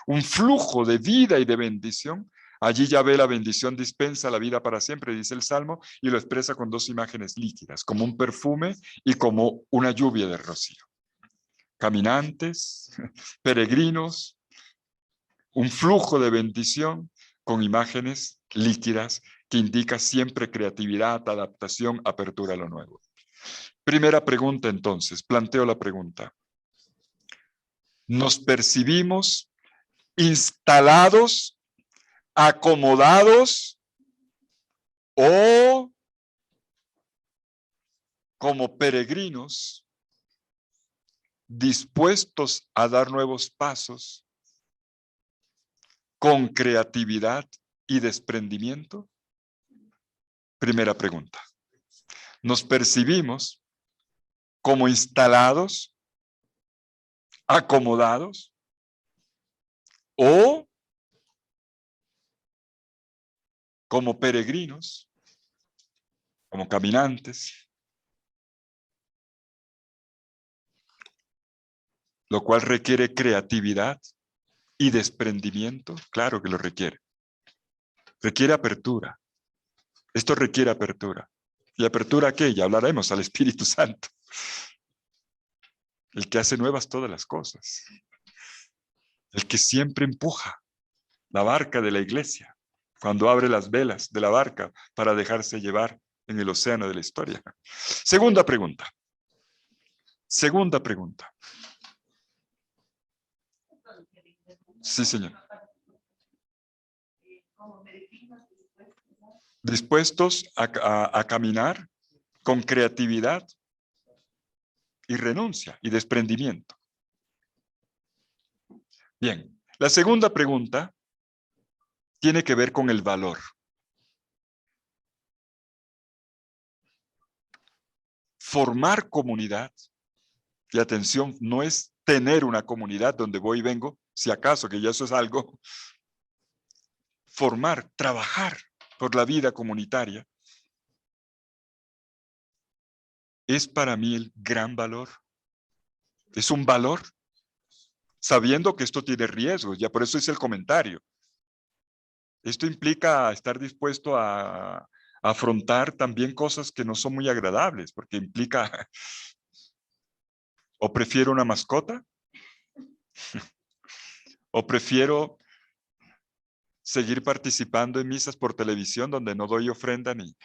un flujo de vida y de bendición. Allí Yahvé la bendición dispensa la vida para siempre, dice el Salmo, y lo expresa con 2 imágenes líquidas, como un perfume y como una lluvia de rocío. Caminantes, peregrinos, un flujo de bendición con imágenes líquidas que indica siempre creatividad, adaptación, apertura a lo nuevo. Primera pregunta entonces, planteo la pregunta. ¿Nos percibimos instalados, acomodados o como peregrinos dispuestos a dar nuevos pasos con creatividad y desprendimiento? Primera pregunta. ¿Nos percibimos como instalados, acomodados o como peregrinos, como caminantes? Lo cual requiere creatividad y desprendimiento. Claro que lo requiere. Requiere apertura. Esto requiere apertura. ¿Y apertura a qué? Ya hablaremos, al Espíritu Santo. El que hace nuevas todas las cosas. El que siempre empuja la barca de la iglesia cuando abre las velas de la barca para dejarse llevar en el océano de la historia. Segunda pregunta. Segunda pregunta. Sí, señor. Dispuestos a caminar con creatividad y renuncia y desprendimiento. Bien, la segunda pregunta tiene que ver con el valor. Formar comunidad, y atención, no es tener una comunidad donde voy y vengo, si acaso, que ya eso es algo. Formar, trabajar por la vida comunitaria, es para mí el gran valor. Es un valor, sabiendo que esto tiene riesgos, ya por eso hice el comentario. Esto implica estar dispuesto a afrontar también cosas que no son muy agradables, porque implica, o prefiero una mascota, o prefiero seguir participando en misas por televisión donde no doy ofrenda ni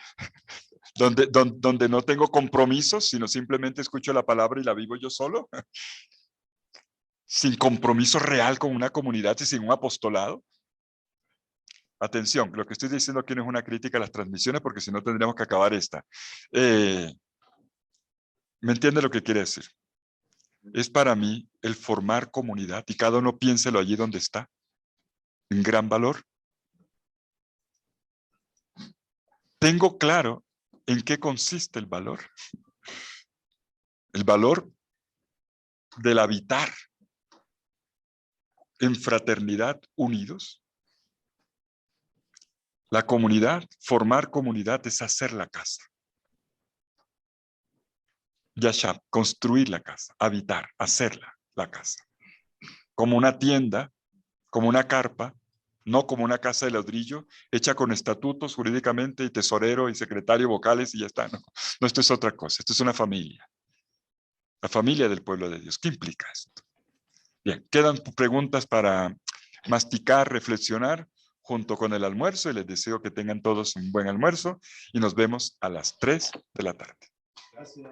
donde no tengo compromisos, sino simplemente escucho la palabra y la vivo yo solo, sin compromiso real con una comunidad y sin un apostolado. Atención, lo que estoy diciendo aquí no es una crítica a las transmisiones, porque si no tendríamos que acabar esta. ¿Me entiende lo que quiere decir? Es para mí el formar comunidad, y cada uno piénselo allí donde está, en gran valor. Tengo claro en qué consiste el valor. El valor del habitar en fraternidad unidos. La comunidad, formar comunidad es hacer la casa. Yashab, construir la casa, habitar, hacerla, la casa. Como una tienda, como una carpa, no como una casa de ladrillo, hecha con estatutos jurídicamente y tesorero y secretario vocales y ya está. No, esto es otra cosa, esto es una familia. La familia del pueblo de Dios. ¿Qué implica esto? Bien, quedan preguntas para masticar, reflexionar junto con el almuerzo, y les deseo que tengan todos un buen almuerzo y nos vemos a las 3 de la tarde. Gracias.